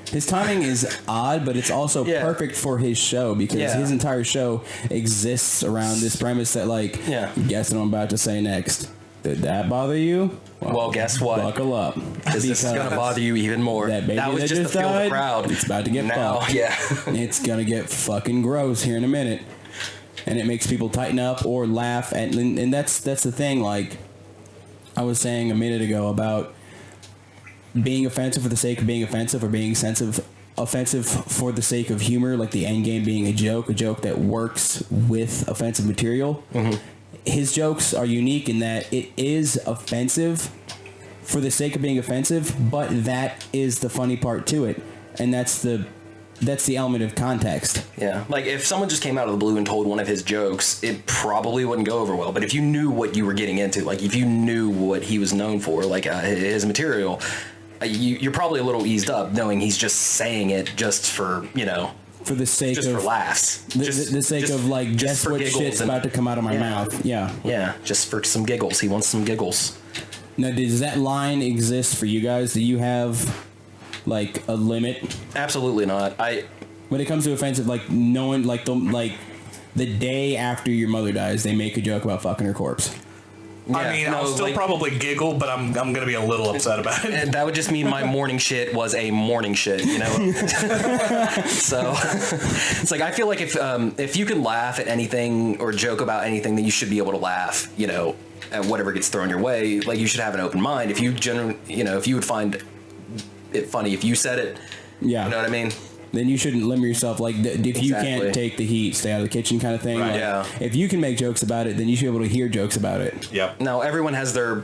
His timing is odd, but it's also perfect for his show, because his entire show exists around this premise that, like, guess what I'm about to say next. Did that bother you? Well, guess what? Buckle up. This is going to bother you even more. That baby that was that just to feel died, the crowd. It's about to get fucked. Yeah. It's going to get fucking gross here in a minute. And it makes people tighten up or laugh. And that's the thing, like I was saying a minute ago about being offensive for the sake of being offensive, or being offensive for the sake of humor, like the end game being a joke that works with offensive material. His jokes are unique in that it is offensive for the sake of being offensive, but that is the funny part to it, and that's the element of context. Yeah, like if someone just came out of the blue and told one of his jokes, it probably wouldn't go over well. But if you knew what you were getting into, like if you knew what he was known for, like his material, you're probably a little eased up knowing he's just saying it just for, for the sake just of for laughs, the sake of like, guess what shit's about to come out of my mouth. Yeah, just for some giggles. He wants some giggles. Now, does that line exist for you guys? Do you have like a limit? Absolutely not. When it comes to offensive, like no one, like the day after your mother dies, they make a joke about fucking her corpse. Yeah, I mean, I'll still probably giggle, but I'm gonna be a little upset about it. And that would just mean my morning shit was a morning shit, So it's like, I feel like if you can laugh at anything or joke about anything, then you should be able to laugh, at whatever gets thrown your way. Like, you should have an open mind. If you if you would find it funny if you said it, you know what I mean? Then you shouldn't limit yourself. Like, if you can't take the heat, stay out of the kitchen kind of thing. Right, like, if you can make jokes about it, then you should be able to hear jokes about it. Yep. Now, everyone has their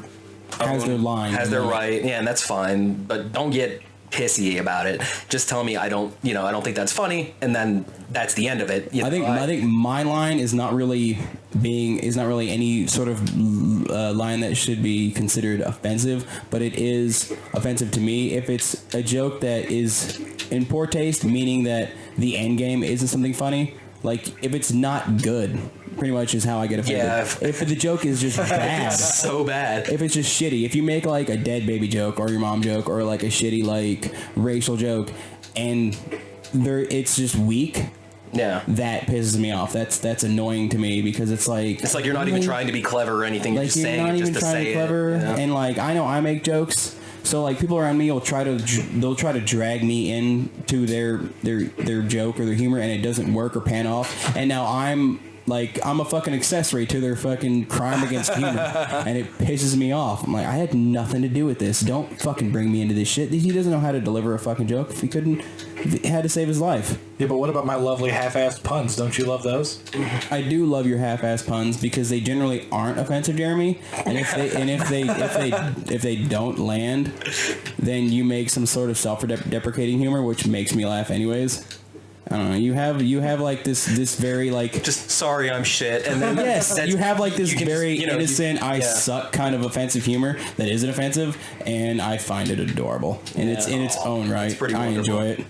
has their line. Has their right. Yeah, and that's fine. But don't get pissy about it. Just tell me I don't think that's funny, and then that's the end of it. I think my line is not really any sort of line that should be considered offensive, but it is offensive to me if it's a joke that is in poor taste, meaning that the end game isn't something funny. Like, if it's not good, pretty much is how I get offended. Yeah. If the joke is just bad. So bad. If it's just shitty. If you make, like, a dead baby joke or your mom joke or, like, a shitty, like, racial joke and it's just weak, yeah, that pisses me off. That's annoying to me because it's like you're not even trying to be clever or anything. You're like, just you're saying not it even just to trying say to be clever. it. You know? And, like, I know I make jokes. So, like, people around me will try to drag me into their joke or their humor, and it doesn't work or pan off. And now I'm a fucking accessory to their fucking crime against humor, and it pisses me off. I'm like, I had nothing to do with this. Don't fucking bring me into this shit. He doesn't know how to deliver a fucking joke. If he had to save his life. Yeah, but what about my lovely half-assed puns? Don't you love those? I do love your half-assed puns because they generally aren't offensive, Jeremy. And if they don't land, then you make some sort of self-deprecating humor, which makes me laugh anyways. I don't know. You have like this very like just sorry I'm shit, and then yes, you have like this very just, innocent I suck kind of offensive humor that isn't offensive, and I find it adorable, and it's in its own right. It's I enjoy it.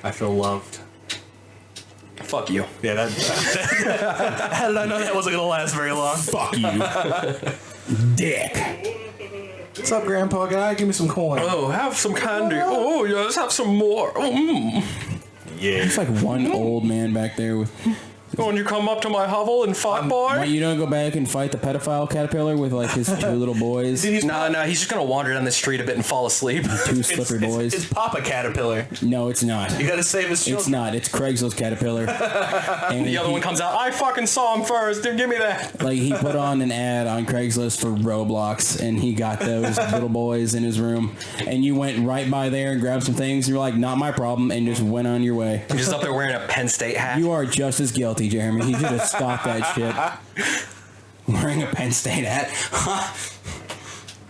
I feel loved. Fuck you. Yeah, how did I know that wasn't gonna last very long? Fuck you, dick. What's up, Grandpa guy? Give me some coin. Oh, have some candy. Oh, yes, have some more. Yeah. It's like one old man back there with. When you come up to my hovel and fight, boy? Why you don't go back and fight the pedophile caterpillar with like his two little boys? No, he's just gonna wander down the street a bit and fall asleep. Two slippery boys. It's Papa Caterpillar. No, it's not. You gotta save his children. It's not. It's Craigslist caterpillar. And The other one comes out. I fucking saw him first. Dude, give me that. Like, he put on an ad on Craigslist for Roblox, and he got those little boys in his room. And you went right by there and grabbed some things. And you're like, not my problem, and just went on your way. He's just up there wearing a Penn State hat. You are just as guilty, Jeremy. He should have stopped that shit. Wearing a Penn State hat.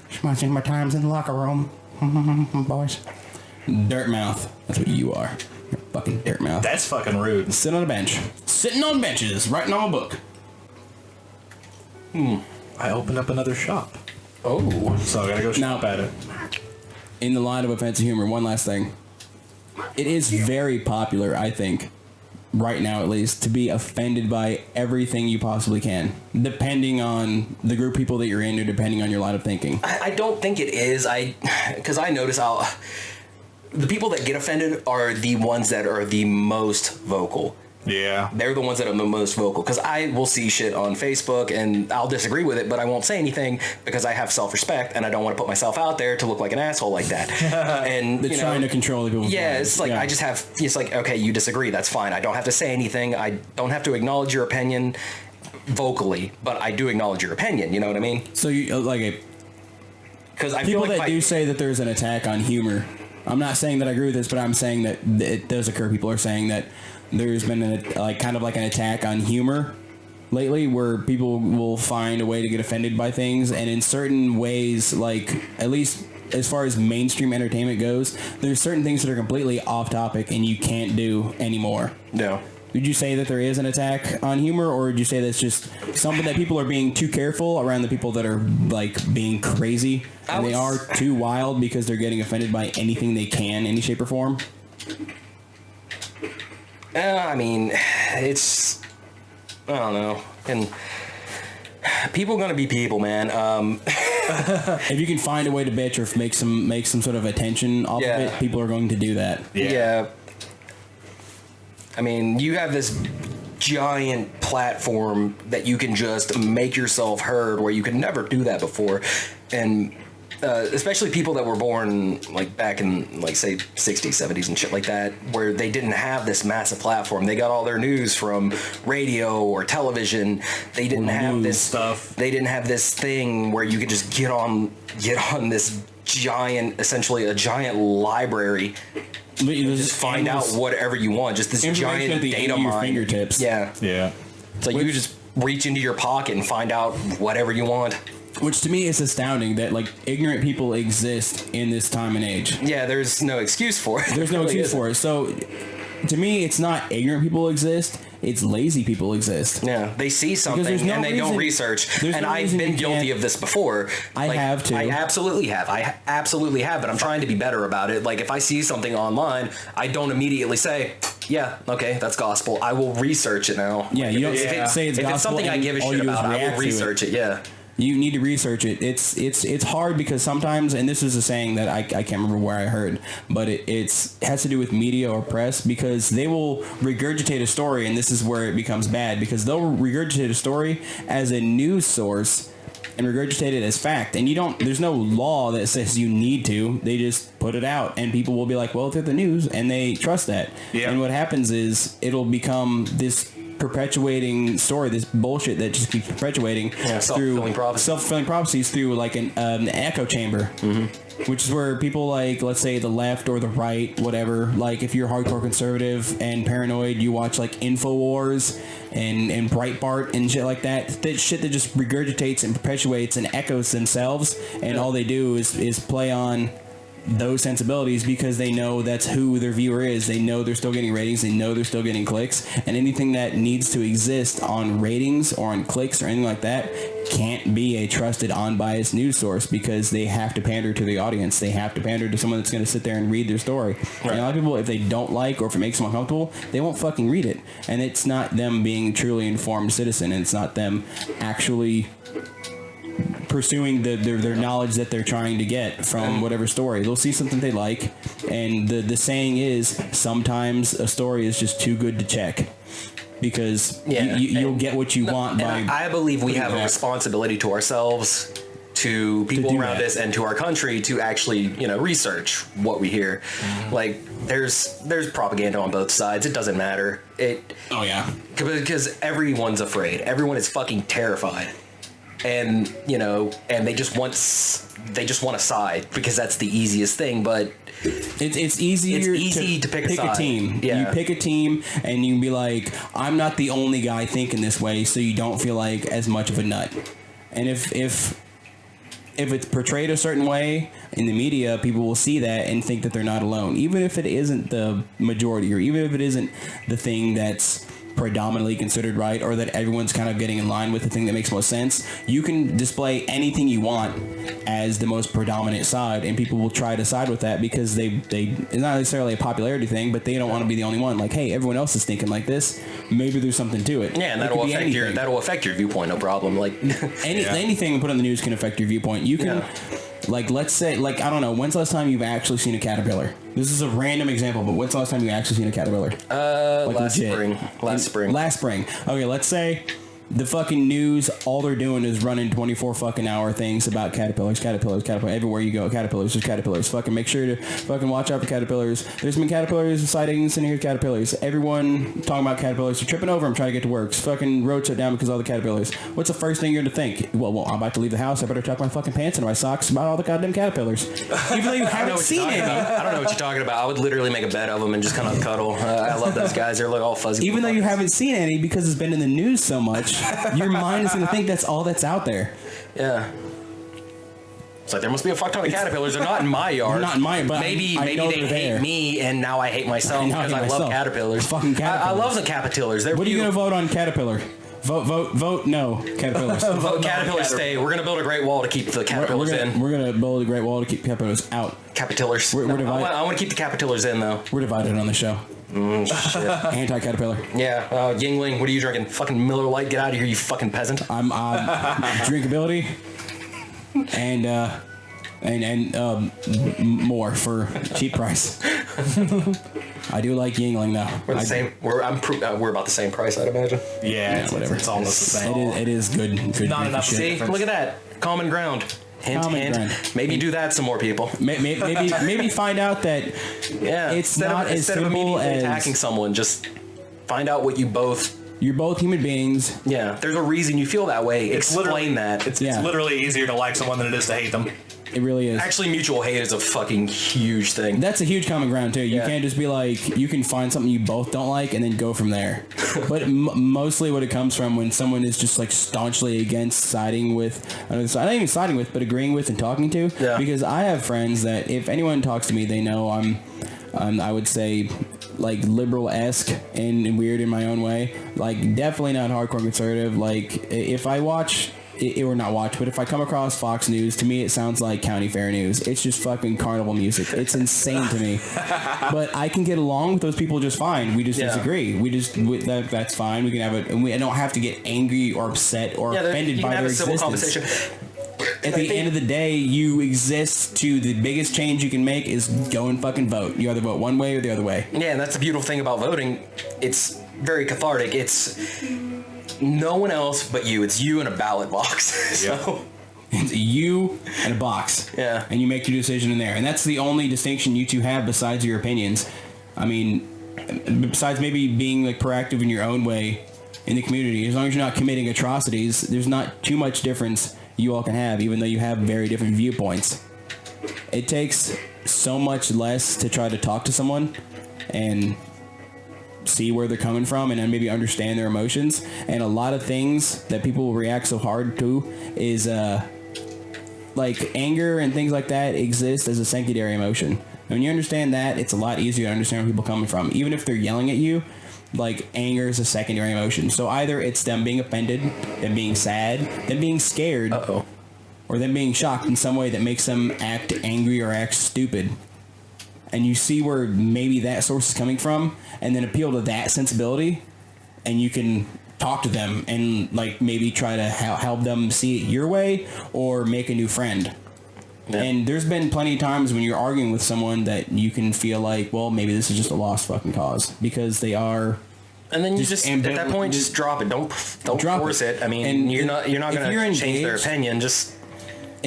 Just watching my times in the locker room. Boys. Dirt mouth. That's what you are. You're a fucking dirt mouth. That's fucking rude. Sit on a bench. Sitting on benches, writing on a book. I opened up another shop. Oh. So I gotta go shop at it. In the line of offensive humor, one last thing. It is very popular, I think, right now at least, to be offended by everything you possibly can, depending on the group of people that you're in or depending on your line of thinking. I don't think it is. Because I notice the people that get offended are the ones that are the most vocal. Yeah. They're the ones that are the most vocal, because I will see shit on Facebook and I'll disagree with it, but I won't say anything because I have self-respect and I don't want to put myself out there to look like an asshole like that. And They're trying to control the people. Yeah, it's like it's like, okay, you disagree, that's fine. I don't have to say anything. I don't have to acknowledge your opinion vocally, but I do acknowledge your opinion. You know what I mean? So you because I people feel like that do say that there's an attack on humor. I'm not saying that I agree with this, but I'm saying that it does occur. People are saying that there's been kind of like an attack on humor lately, where people will find a way to get offended by things, and in certain ways, like at least as far as mainstream entertainment goes, there's certain things that are completely off topic and you can't do anymore. No. Would you say that there is an attack on humor, or would you say that's just something that people are being too careful around the people that are like being crazy and they are too wild because they're getting offended by anything they can, any shape or form? I mean, it's, I don't know. And people gonna be people, man. If you can find a way to bitch or make some sort of attention off of it, people are going to do that. Yeah. I mean, you have this giant platform that you can just make yourself heard where you could never do that before. And especially people that were born like back in like say 60s, 70s and shit like that, where they didn't have this massive platform. They got all their news from radio or television. They didn't have this stuff. They didn't have this thing where you could just get on this giant, essentially a giant library. Just find out whatever you want. Just this giant data mine. Fingertips. Yeah. Yeah. It's like you could just reach into your pocket and find out whatever you want. Which to me is astounding that like ignorant people exist in this time and age. Yeah, there's no excuse for it. There's no excuse for it. So to me, it's not ignorant people exist. It's lazy people exist. Yeah, they see something and they don't research. And I've been guilty of this before. I have too. I absolutely have. But I'm trying to be better about it. Like if I see something online, I don't immediately say, yeah, okay, that's gospel. I will research it now. Yeah, you don't say it's gospel. If it's something I give a shit about, I will research it. Yeah. You need to research it. It's hard because sometimes, and this is a saying that I can't remember where I heard, but it has to do with media or press, because they will regurgitate a story, and this is where it becomes bad, because they'll regurgitate a story as a news source and regurgitate it as fact, and there's no law that says you need to. They just put it out, and people will be like, well, it's the news, and they trust that. Yeah. And what happens is it'll become this perpetuating story, this bullshit that just keeps perpetuating through self-fulfilling prophecies through like an echo chamber, which is where people like, let's say the left or the right, whatever, like if you're hardcore conservative and paranoid, you watch like InfoWars and Breitbart and shit like that shit that just regurgitates and perpetuates and echoes themselves, and all they do is play on those sensibilities because they know that's who their viewer is. They know they're still getting ratings. They know they're still getting clicks. And anything that needs to exist on ratings or on clicks or anything like that can't be a trusted, unbiased news source because they have to pander to the audience. They have to pander to someone that's going to sit there and read their story. Right. And a lot of people, if they don't like or if it makes them uncomfortable, they won't fucking read it. And it's not them being a truly informed citizen. And it's not them actually pursuing their knowledge that they're trying to get from whatever story. They'll see something they like, and the saying is sometimes a story is just too good to check because you'll get what you want by. I believe we have a responsibility to ourselves, to people around us, and to our country to actually research what we hear. Like there's propaganda on both sides. It doesn't matter. Because everyone's afraid. Everyone is fucking terrified. And and they just want a side because that's the easiest thing. But it's easy to pick a team. Yeah. You pick a team and you can be like, I'm not the only guy thinking this way, so you don't feel like as much of a nut. And if it's portrayed a certain way in the media, people will see that and think that they're not alone, even if it isn't the majority, or even if it isn't the thing that's predominantly considered right, or that everyone's kind of getting in line with the thing that makes most sense. You can display anything you want as the most predominant side, and people will try to side with that because they it's not necessarily a popularity thing, but they don't want to be the only one. Like, hey, everyone else is thinking like this. Maybe there's something to it. Yeah, and that'll affect your viewpoint. No problem. Like anything put on the news can affect your viewpoint. You can. Like, let's say, like, I don't know, when's the last time you've actually seen a caterpillar? This is a random example, but when's the last time you actually seen a caterpillar? Last spring. Last spring. Okay, let's say the fucking news, all they're doing is running 24 fucking hour things about caterpillars. Everywhere you go, caterpillars. There's caterpillars. Fucking make sure to fucking watch out for caterpillars. There's been caterpillars sightings in here, caterpillars. Everyone talking about caterpillars. You're tripping over them trying to get to work. Fucking road shut down because of all the caterpillars. What's the first thing you're going to think? Well, I'm about to leave the house. I better tuck my fucking pants into my socks about all the goddamn caterpillars. Even though you haven't seen any. I don't know what you're talking about. I would literally make a bed of them and just kind of cuddle. I love those guys. They're like all fuzzy. Even though you haven't seen any because it's been in the news so much, your mind is going to think that's all that's out there. Yeah. It's like there must be a fuck ton of caterpillars. They're not in my yard. Not in mine, but maybe they hate me, and now I hate myself because I love caterpillars. Fucking caterpillars. I love the caterpillars. What are you going to vote on caterpillar? Vote no, caterpillars. Vote caterpillars stay. We're going to build a great wall to keep the caterpillars in. We're going to build a great wall to keep caterpillars out. Caterpillars. We're divided. I want to keep the caterpillars in, though. We're divided on the show. Shit. Anti-caterpillar. Yeah. Yingling, what are you drinking? Fucking Miller Lite. Get out of here, you fucking peasant. I'm drinkability and more for cheap price. I do like Yingling though. We're the same. We're about the same price, I'd imagine. Yeah, whatever. It's almost the same. It is good. Not enough. See, look at that. Common ground. Hint. Maybe do that some more, people. Maybe find out that it's not as simple as attacking someone. Just find out what you're both human beings. Yeah, there's a reason you feel that way. Explain that. It's literally easier to like someone than it is to hate them. It really is. Actually, mutual hate is a fucking huge thing. That's a huge common ground too. You Yeah. can't just be like, you can find something you both don't like and then go from there. But mostly what it comes from when someone is just like staunchly against siding with, not even siding with, but agreeing with and talking to. Yeah. Because I have friends that if anyone talks to me, they know I'm I would say like liberal-esque and weird in my own way. Like definitely not hardcore conservative. Like if I watch... or not watch, but if I come across Fox News, to me it sounds like county fair news. It's just fucking carnival music. It's insane to me. But I can get along with those people just fine. We just disagree. That's fine. We can have it, and I don't have to get angry or upset or offended by their existence. At the end of the day, you exist to the biggest change you can make is go and fucking vote. You either vote one way or the other way. Yeah, and that's the beautiful thing about voting. It's very cathartic. It's no one else but you. It's you in a ballot box. So it's you and a box. Yeah. And you make your decision in there. And that's the only distinction you two have besides your opinions. I mean, besides maybe being like proactive in your own way in the community, as long as you're not committing atrocities, there's not too much difference you all can have, even though you have very different viewpoints. It takes so much less to try to talk to someone and see where they're coming from and then maybe understand their emotions. And a lot of things that people will react so hard to is like anger and things like that exist as a secondary emotion. And when you understand that, it's a lot easier to understand where people are coming from. Even if they're yelling at you, like anger is a secondary emotion. So either it's them being offended, them being sad, them being scared, or them being shocked in some way that makes them act angry or act stupid. And you see where maybe that source is coming from, and then appeal to that sensibility, and you can talk to them and like maybe try to help them see it your way or make a new friend. Yeah. And there's been plenty of times when you're arguing with someone that you can feel like, well, maybe this is just a lost fucking cause because they are. And then you just at that point just drop it. Don't force it. I mean, and you're not going to change their opinion. Just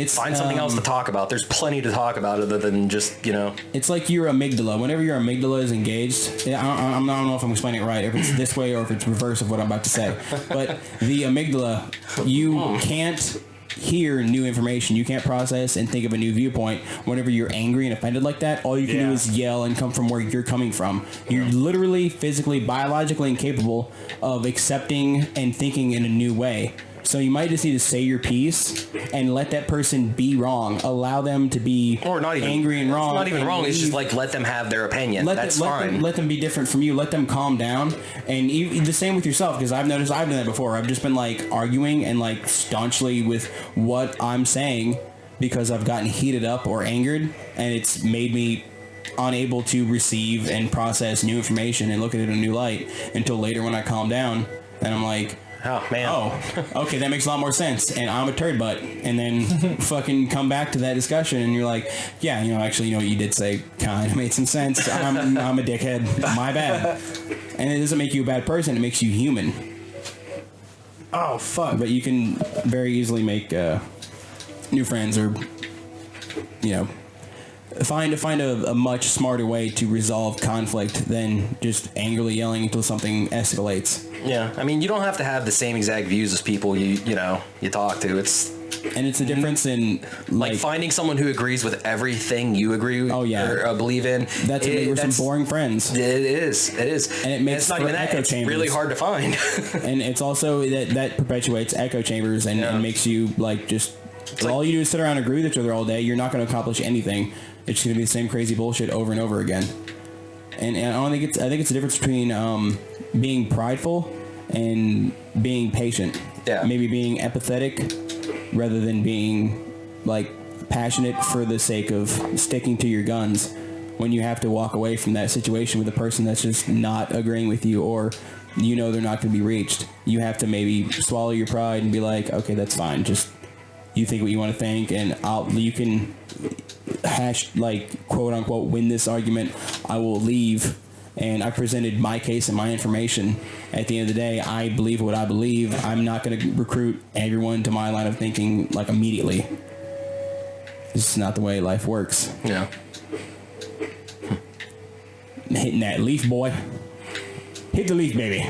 find something else to talk about. There's plenty to talk about other than just, It's like your amygdala. Whenever your amygdala is engaged, I don't know if I'm explaining it right, if it's this way or if it's reverse of what I'm about to say. But the amygdala, you can't hear new information. You can't process and think of a new viewpoint. Whenever you're angry and offended like that, all you can do is yell and come from where you're coming from. You're literally, physically, biologically incapable of accepting and thinking in a new way. So you might just need to say your piece and let that person be wrong. Allow them to be angry and wrong. It's not even wrong. It's just like let them have their opinion. That's fine. Let them be different from you. Let them calm down. And the same with yourself, because I've noticed I've done that before. I've just been like arguing and like staunchly with what I'm saying because I've gotten heated up or angered, and it's made me unable to receive and process new information and look at it in a new light until later when I calm down and I'm like, oh, man. Oh, okay, that makes a lot more sense. And I'm a turd butt. And then fucking come back to that discussion and you're like, yeah, actually, what you did say kind of made some sense. I'm a dickhead. My bad. And it doesn't make you a bad person. It makes you human. Oh, fuck. But you can very easily make new friends or, find a much smarter way to resolve conflict than just angrily yelling until something escalates. Yeah, I mean, you don't have to have the same exact views as people you talk to. It's a difference in like finding someone who agrees with everything you agree or believe in. That's we're some boring friends. It is, and it makes it's not even that. It's really hard to find. And it's also that perpetuates echo chambers and makes you like just. All you do is sit around and agree with each other all day. You're not going to accomplish anything. It's going to be the same crazy bullshit over and over again. And I think it's the difference between being prideful and being patient. Yeah. Maybe being empathetic rather than being like passionate for the sake of sticking to your guns when you have to walk away from that situation with a person that's just not agreeing with you or they're not going to be reached. You have to maybe swallow your pride and be like, okay, that's fine. Just you think what you want to think, and you can quote unquote win this argument. I will leave, and I presented my case and my information. At the end of the day, I believe what I believe. I'm not going to recruit everyone to my line of thinking like immediately. This is not the way life works. Yeah. Hitting that leaf, boy. Hit the leaf, baby.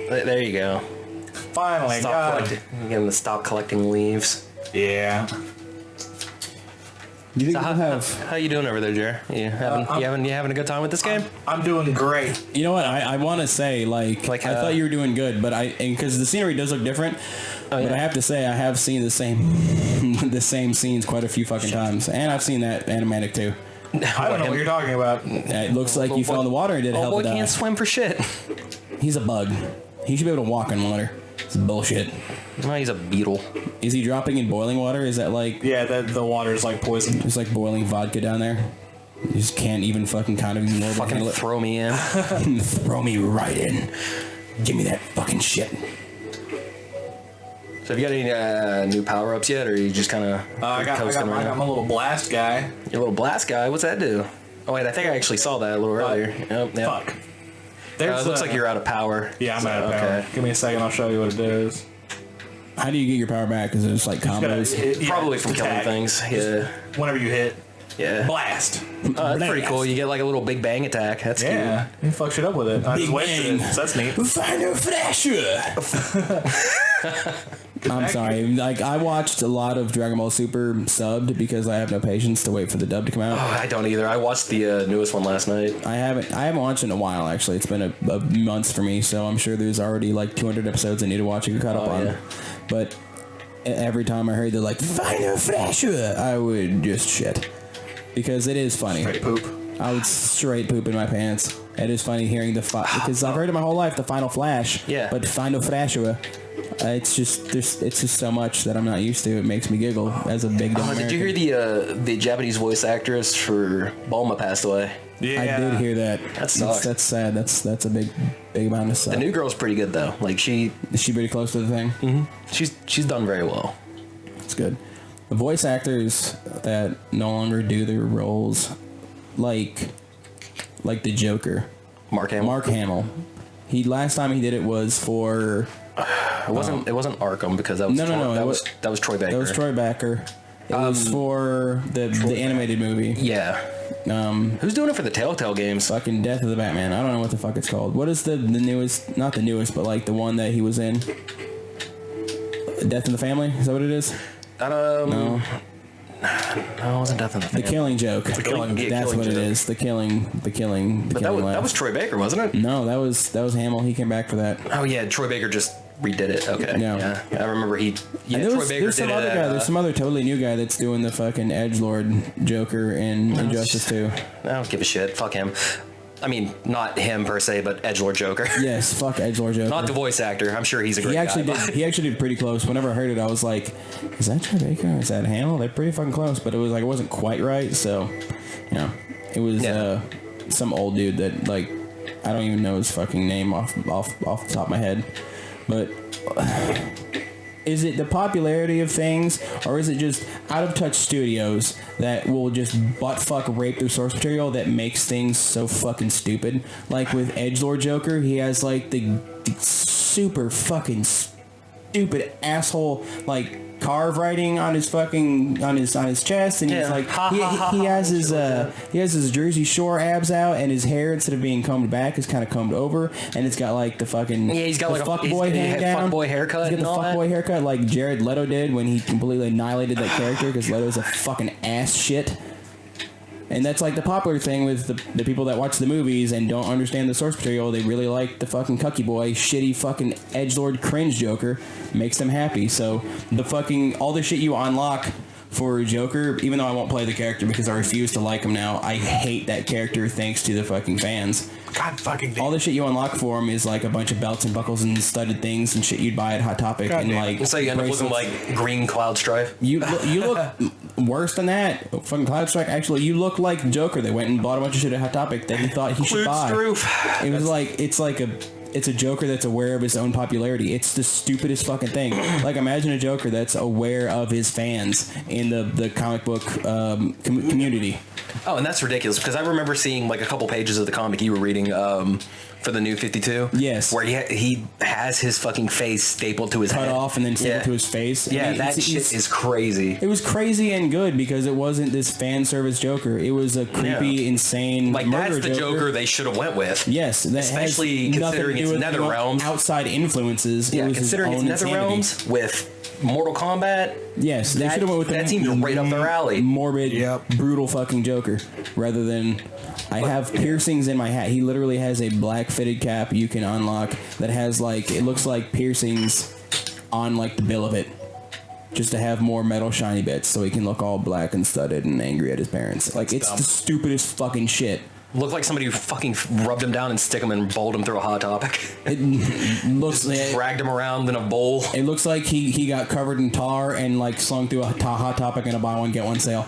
There you go. Finally, Stop collecting leaves. Yeah. Do you think So we'll have? how you doing over there, Jer? You having a good time with this game? I'm doing great. You know what? I want to say like I thought you were doing good, but because the scenery does look different. Oh, yeah. But I have to say I have seen the same scenes quite a few fucking times, and I've seen that animatic too. I don't know what you're talking about. It looks like you fell in the water and did help boy with can't swim for shit. He's a bug. He should be able to walk in water. It's bullshit. No, he's a beetle. Is he dropping in boiling water? Is that like Yeah, the water's like poison. just like boiling vodka down there? You just can't even fucking kind of ignore Fucking it. throw me in. Throw me right in. Give me that fucking shit. So have you got any new power-ups yet, or are you just kind of I got my little blast guy. Your little blast guy? What's that do? Oh, wait, I think I actually saw that a little earlier. Yep. Fuck. It looks like you're out of power. Yeah, I'm out of power. Okay. Give me a second, I'll show you what it does. How do you get your power back? Is it just like combos? Probably from killing attack. things. Yeah. Whenever you hit, Yeah. blast. That's pretty cool. You get like a little big bang attack. That's Yeah, you fuck shit up with it. I just Big wasted bang. it, so that's neat. Final Flasher! I'm sorry. Like I watched a lot of Dragon Ball Super subbed because I have no patience to wait for the dub to come out. Oh, I don't either. I watched the newest one last night. I haven't watched it in a while actually. It's been a months for me, so I'm sure there's already like 200 episodes I need to watch and get caught up on. Yeah. But every time I heard they're like Final Flasher, I would just shit because it is funny. Straight poop. I would straight poop in my pants. It is funny hearing because I've heard it my whole life, the Final Flash. Yeah. But Final Flasher, it's just so much that I'm not used to. It makes me giggle as a big dumb Did you hear the Japanese voice actress for Bulma passed away? Yeah. I did hear that. That sucks. That's sad. That's a big amount of stuff. The new girl's pretty good though. Like Is she pretty close to the thing? she's done very well. It's good. The voice actors that no longer do their roles, like the Joker, Mark Hamill. He last time he did it was for It wasn't Arkham because that was No, that was Troy Baker. that was Troy Baker. It was for the animated movie. Yeah. Who's doing it for the Telltale games? Fucking Death of the Batman. I don't know what the fuck it's called. What is the newest? Not the newest, but like the one that he was in. Death in the Family. Is that what it is? No. No, it wasn't Death in the The Killing Joke. Killing That's Killing what it Joke. is. The killing. But that laugh. was Troy Baker, wasn't it? No, that was Hamill. He came back for that. Oh yeah, Troy Baker just redid it. Okay. Yeah. I remember he. Yeah, And Troy Baker there's some did other it. guy. There's some other totally new guy that's doing the fucking edgelord Joker in Injustice 2. I don't give a shit. Fuck him. I mean, not him per se, but edgelord Joker. Yes, fuck edgelord Joker. Not the voice actor. I'm sure he's a great He actually guy. did. He actually did pretty close. Whenever I heard it, I was like, "Is that Troy Baker? Is that Hamill?" They're pretty fucking close, but it was like it wasn't quite right. So, it was some old dude that like I don't even know his fucking name off the top of my head. But is it the popularity of things, or is it just out of touch studios that will just butt fuck rape their source material that makes things so fucking stupid? Like with edgelord Joker, he has like the super fucking stupid asshole like carve writing on his fucking on his chest, and he's like he has his Jersey Shore abs out, and his hair instead of being combed back is kind of combed over, and it's got like the fucking he's got the like fuckboy hang down, fuckboy haircut. He's got the fuckboy haircut like Jared Leto did when he completely annihilated that character because Leto's a fucking ass shit. And that's like the popular thing with the people that watch the movies and don't understand the source material. They really like the fucking cucky boy, shitty fucking edgelord cringe Joker. Makes them happy. So the fucking, all the shit you unlock for Joker, even though I won't play the character because I refuse to like him now, I hate that character thanks to the fucking fans. God fucking damn. All the shit you unlock for him is like a bunch of belts and buckles and studded things and shit you'd buy at Hot Topic. God and damn. like So you end up looking bracelets. like green Cloud Strife. You look worse than that. Fucking Cloud Strike. Actually, you look like Joker. They went and bought a bunch of shit at Hot Topic that he thought he should buy. It was like it's a Joker that's aware of his own popularity. It's the stupidest fucking thing. Like imagine a Joker that's aware of his fans in the comic book community. Oh, and that's ridiculous because I remember seeing like a couple pages of the comic you were reading for the new 52. Yes. Where he has his fucking face stapled to his Cut head. off and then stapled to his face. Yeah, I mean, that shit is crazy. It was crazy and good because it wasn't this fan service Joker. It was a creepy, insane like murder that's the Joker they should have went with. Yes, that especially has nothing considering to do it's with, Nether realms. outside influences. Yeah, it was considering his it's own Nether insanity. realms with Mortal Kombat. Yes, they should have went with that the seems right up their alley. morbid, Yep. brutal fucking Joker, rather than I have piercings in my hat. He literally has a black fitted cap you can unlock that has like it looks like piercings on like the bill of it, just to have more metal shiny bits, so he can look all black and studded and angry at his parents. Like it's the stupidest fucking shit. Looked like somebody who fucking rubbed him down and stick him and bowled him through a Hot Topic. It looks Dragged him around in a bowl. It looks like he got covered in tar and like slung through a Hot Topic in a buy one get one sale.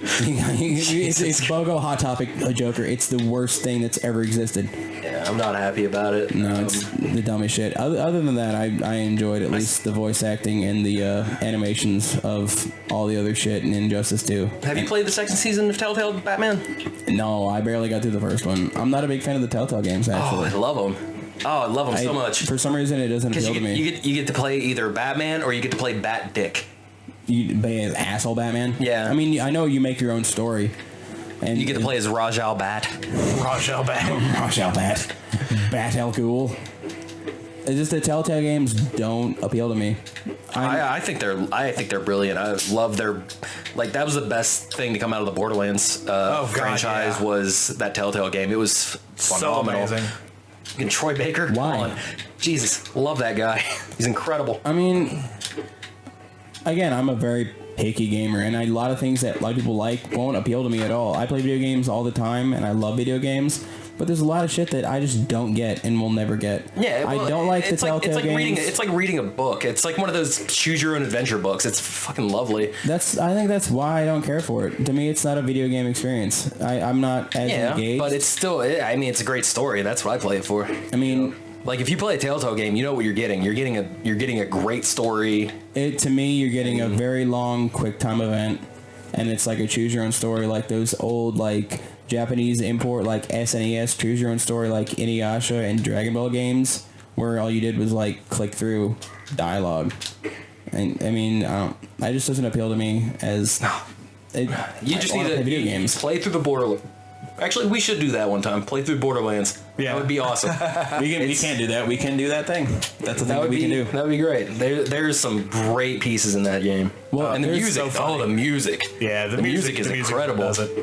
It's BOGO Hot Topic Joker. It's the worst thing that's ever existed. Yeah, I'm not happy about it. No, it's the dumbest shit. Other than that, I enjoyed at least the voice acting and the animations of all the other shit in Injustice 2. Have you played the second season of Telltale Batman? No, I barely got through the first one. I'm not a big fan of the Telltale games, Oh, actually. I love them. Oh, I love them so much. For some reason, it doesn't appeal to me. You get to play either Batman or you get to play Bat Dick. You be an asshole Batman? Yeah. I mean, I know you make your own story. And You get to play as Raj Al Bat. Rachel Bat. Gosh, Al Bat. Bat Al Cool. It's just the Telltale games don't appeal to me. I think they're brilliant. I love their that was the best thing to come out of the Borderlands franchise yeah. was that Telltale game. It was phenomenal. So amazing. And Troy Baker, Why? come on. Jesus, love that guy. He's incredible. I mean, again, I'm a very picky gamer, and a lot of things that a lot of people like won't appeal to me at all. I play video games all the time, and I love video games, but there's a lot of shit that I just don't get and will never get. Yeah, well, I don't like the Telltale games. It's like reading a book. It's like one of those choose your own adventure books. It's fucking lovely. I think that's why I don't care for it. To me, it's not a video game experience. I'm not as engaged. But it's still. I mean, it's a great story. That's what I play it for. I mean, like if you play a Telltale game, you know what you're getting. You're getting a great story. to me, you're getting a very long, quick time event, and it's like a choose your own story, like those old like Japanese import like SNES choose your own story like Inuyasha and Dragon Ball games, where all you did was like click through dialogue. And I mean, that just doesn't appeal to me as. You just need to play video games. Play through the Borderlands. Actually, we should do that one time. Play through Borderlands. Yeah. That would be awesome. We can't do that. We can do that thing. That's the thing we can do. That would be great. There's some great pieces in that game. Well, and the there's music. so funny. The music. Yeah, the music is incredible. does it.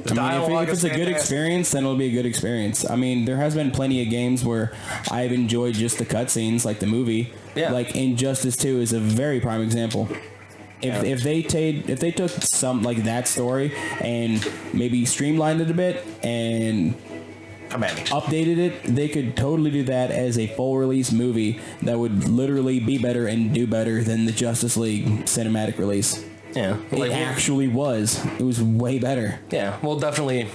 The I mean, dialogue if it's is a good fantastic. experience, then it'll be a good experience. I mean, there has been plenty of games where I've enjoyed just the cutscenes, like the movie. Yeah. Like Injustice 2 is a very prime example. If they took some like that story and maybe streamlined it a bit and updated it, they could totally do that as a full release movie that would literally be better and do better than the Justice League cinematic release. Yeah. It actually was. It was way better. Yeah. We'll definitely.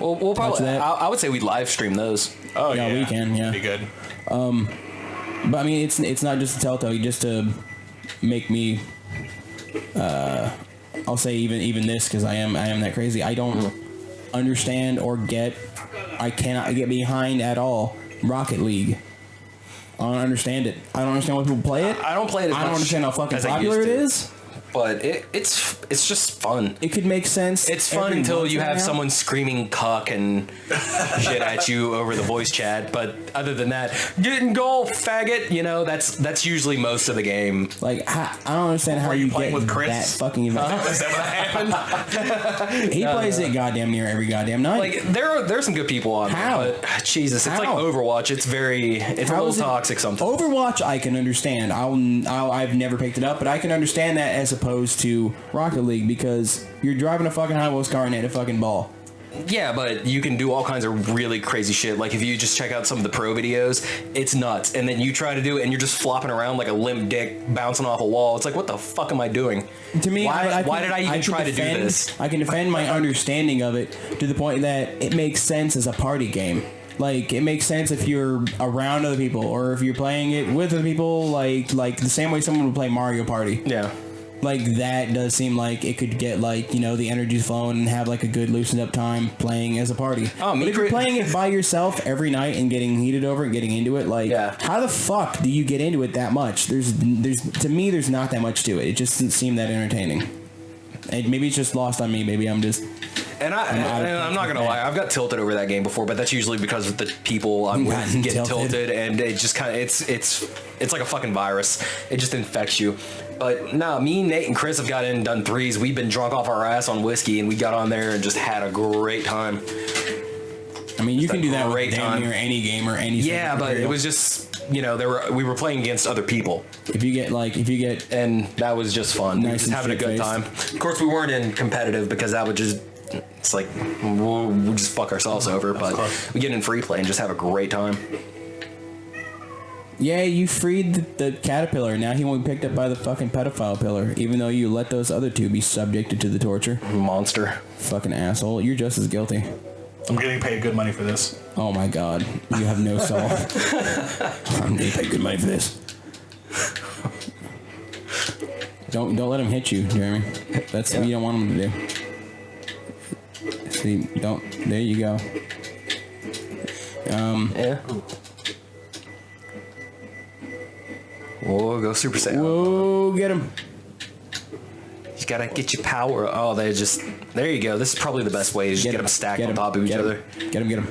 We'll probably. that. I would say we'd live stream those. Oh Yeah, yeah, we can, yeah. Be good. But I mean, it's not just a Telltale, just to make me. I'll say even this because I am that crazy. I don't understand or get. I cannot get behind at all Rocket League. I don't understand it. I don't understand why people play it. I don't play it as I don't much understand how fucking as I popular used it to. is. But it's just fun. It could make sense. It's fun every until once you in a have while. someone screaming cuck and shit at you over the voice chat. But other than that, get in goal, faggot. You know, that's usually most of the game. Like I don't understand how Were you you playing get with Chris? that fucking event. Is that what happened? He plays it goddamn near every goddamn night. Like there's some good people on How? there, but Jesus, it's like How? Overwatch. It's a How little is it- toxic sometimes. Overwatch, I can understand. I've never picked it up, but I can understand that as opposed to Rocket League because you're driving a fucking Hot Wheels car and hit a fucking ball. Yeah, but you can do all kinds of really crazy shit. Like if you just check out some of the pro videos, it's nuts. And then you try to do it, and you're just flopping around like a limp dick bouncing off a wall. It's like, what the fuck am I doing? To me, why did I even can try to do defend- this? I can defend my understanding of it to the point that it makes sense as a party game. Like, it makes sense if you're around other people or if you're playing it with other people, like the same way someone would play Mario Party. Yeah. Like, that does seem like it could get, like, you know, the energy flowing and have, like, a good loosened up time playing as a party. Oh, but if you're playing it by yourself every night and getting heated over it, getting into it, like, Yeah. how the fuck do you get into it that much? There's to me, there's not that much to it. It just doesn't seem that entertaining. maybe it's just lost on me. Maybe I'm just. And I'm not gonna lie, I've got tilted over that game before, but that's usually because of the people I'm with get tilted, and it just kind of it's like a fucking virus. It just infects you. But no, me, Nate, and Chris have got in and done threes. We've been drunk off our ass on whiskey, and we got on there and just had a great time. I mean, you can do that with damn near any game or any. Yeah, but it was just we were playing against other people. If you get and that was just fun. Nice, just having a good time. Of course, we weren't in competitive because that would just. It's like we'll just fuck ourselves over, but we get in free play and just have a great time. Yeah, you freed the caterpillar. Now he won't be picked up by the fucking pedophile pillar, even though you let those other two be subjected to the torture. Monster. Fucking asshole. You're just as guilty. I'm getting paid good money for this. Oh my god. You have no soul. I'm getting paid good money for this. Don't let him hit you, Jeremy. That's what you don't want him to do. See, don't. There you go. Yeah. Whoa, go Super Saiyan. Whoa, get him. You gotta get your power. Oh, there you go. This is probably the best way to just get them stacked on top of each other. Get him.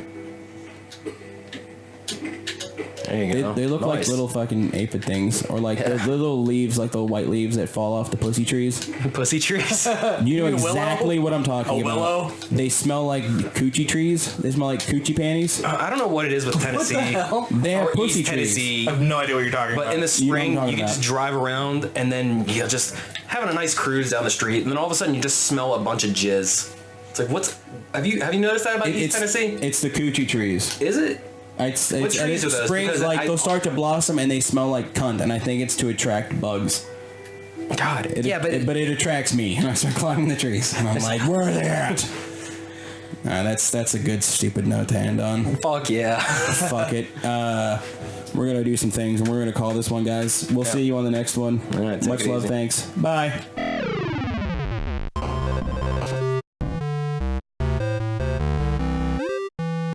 There you go. They look like little fucking aphid things, or like the little leaves, like the white leaves that fall off the pussy trees. Pussy trees. You know exactly what I'm talking about. Willow? They smell like coochie trees. They smell like coochie panties. I don't know what it is with Tennessee. They have or pussy East trees. Tennessee. I have no idea what you're talking about. But in the spring, You know what I'm you talking can just drive around and then you're just having a nice cruise down the street, and then all of a sudden you just smell a bunch of jizz. It's like, what's? Have you noticed that about East Tennessee? It's the coochie trees. Is it? It's What trees are those? spring, Because like they'll start to blossom and they smell like cunt, and I think it's to attract bugs. God, But it attracts me, and I start climbing the trees, and I'm like, where are they at? That's a good stupid note to end on. fuck yeah. Fuck it. We're gonna do some things, and we're gonna call this one, guys. We'll see you on the next one. All right, take Much it love. easy. Thanks. Bye.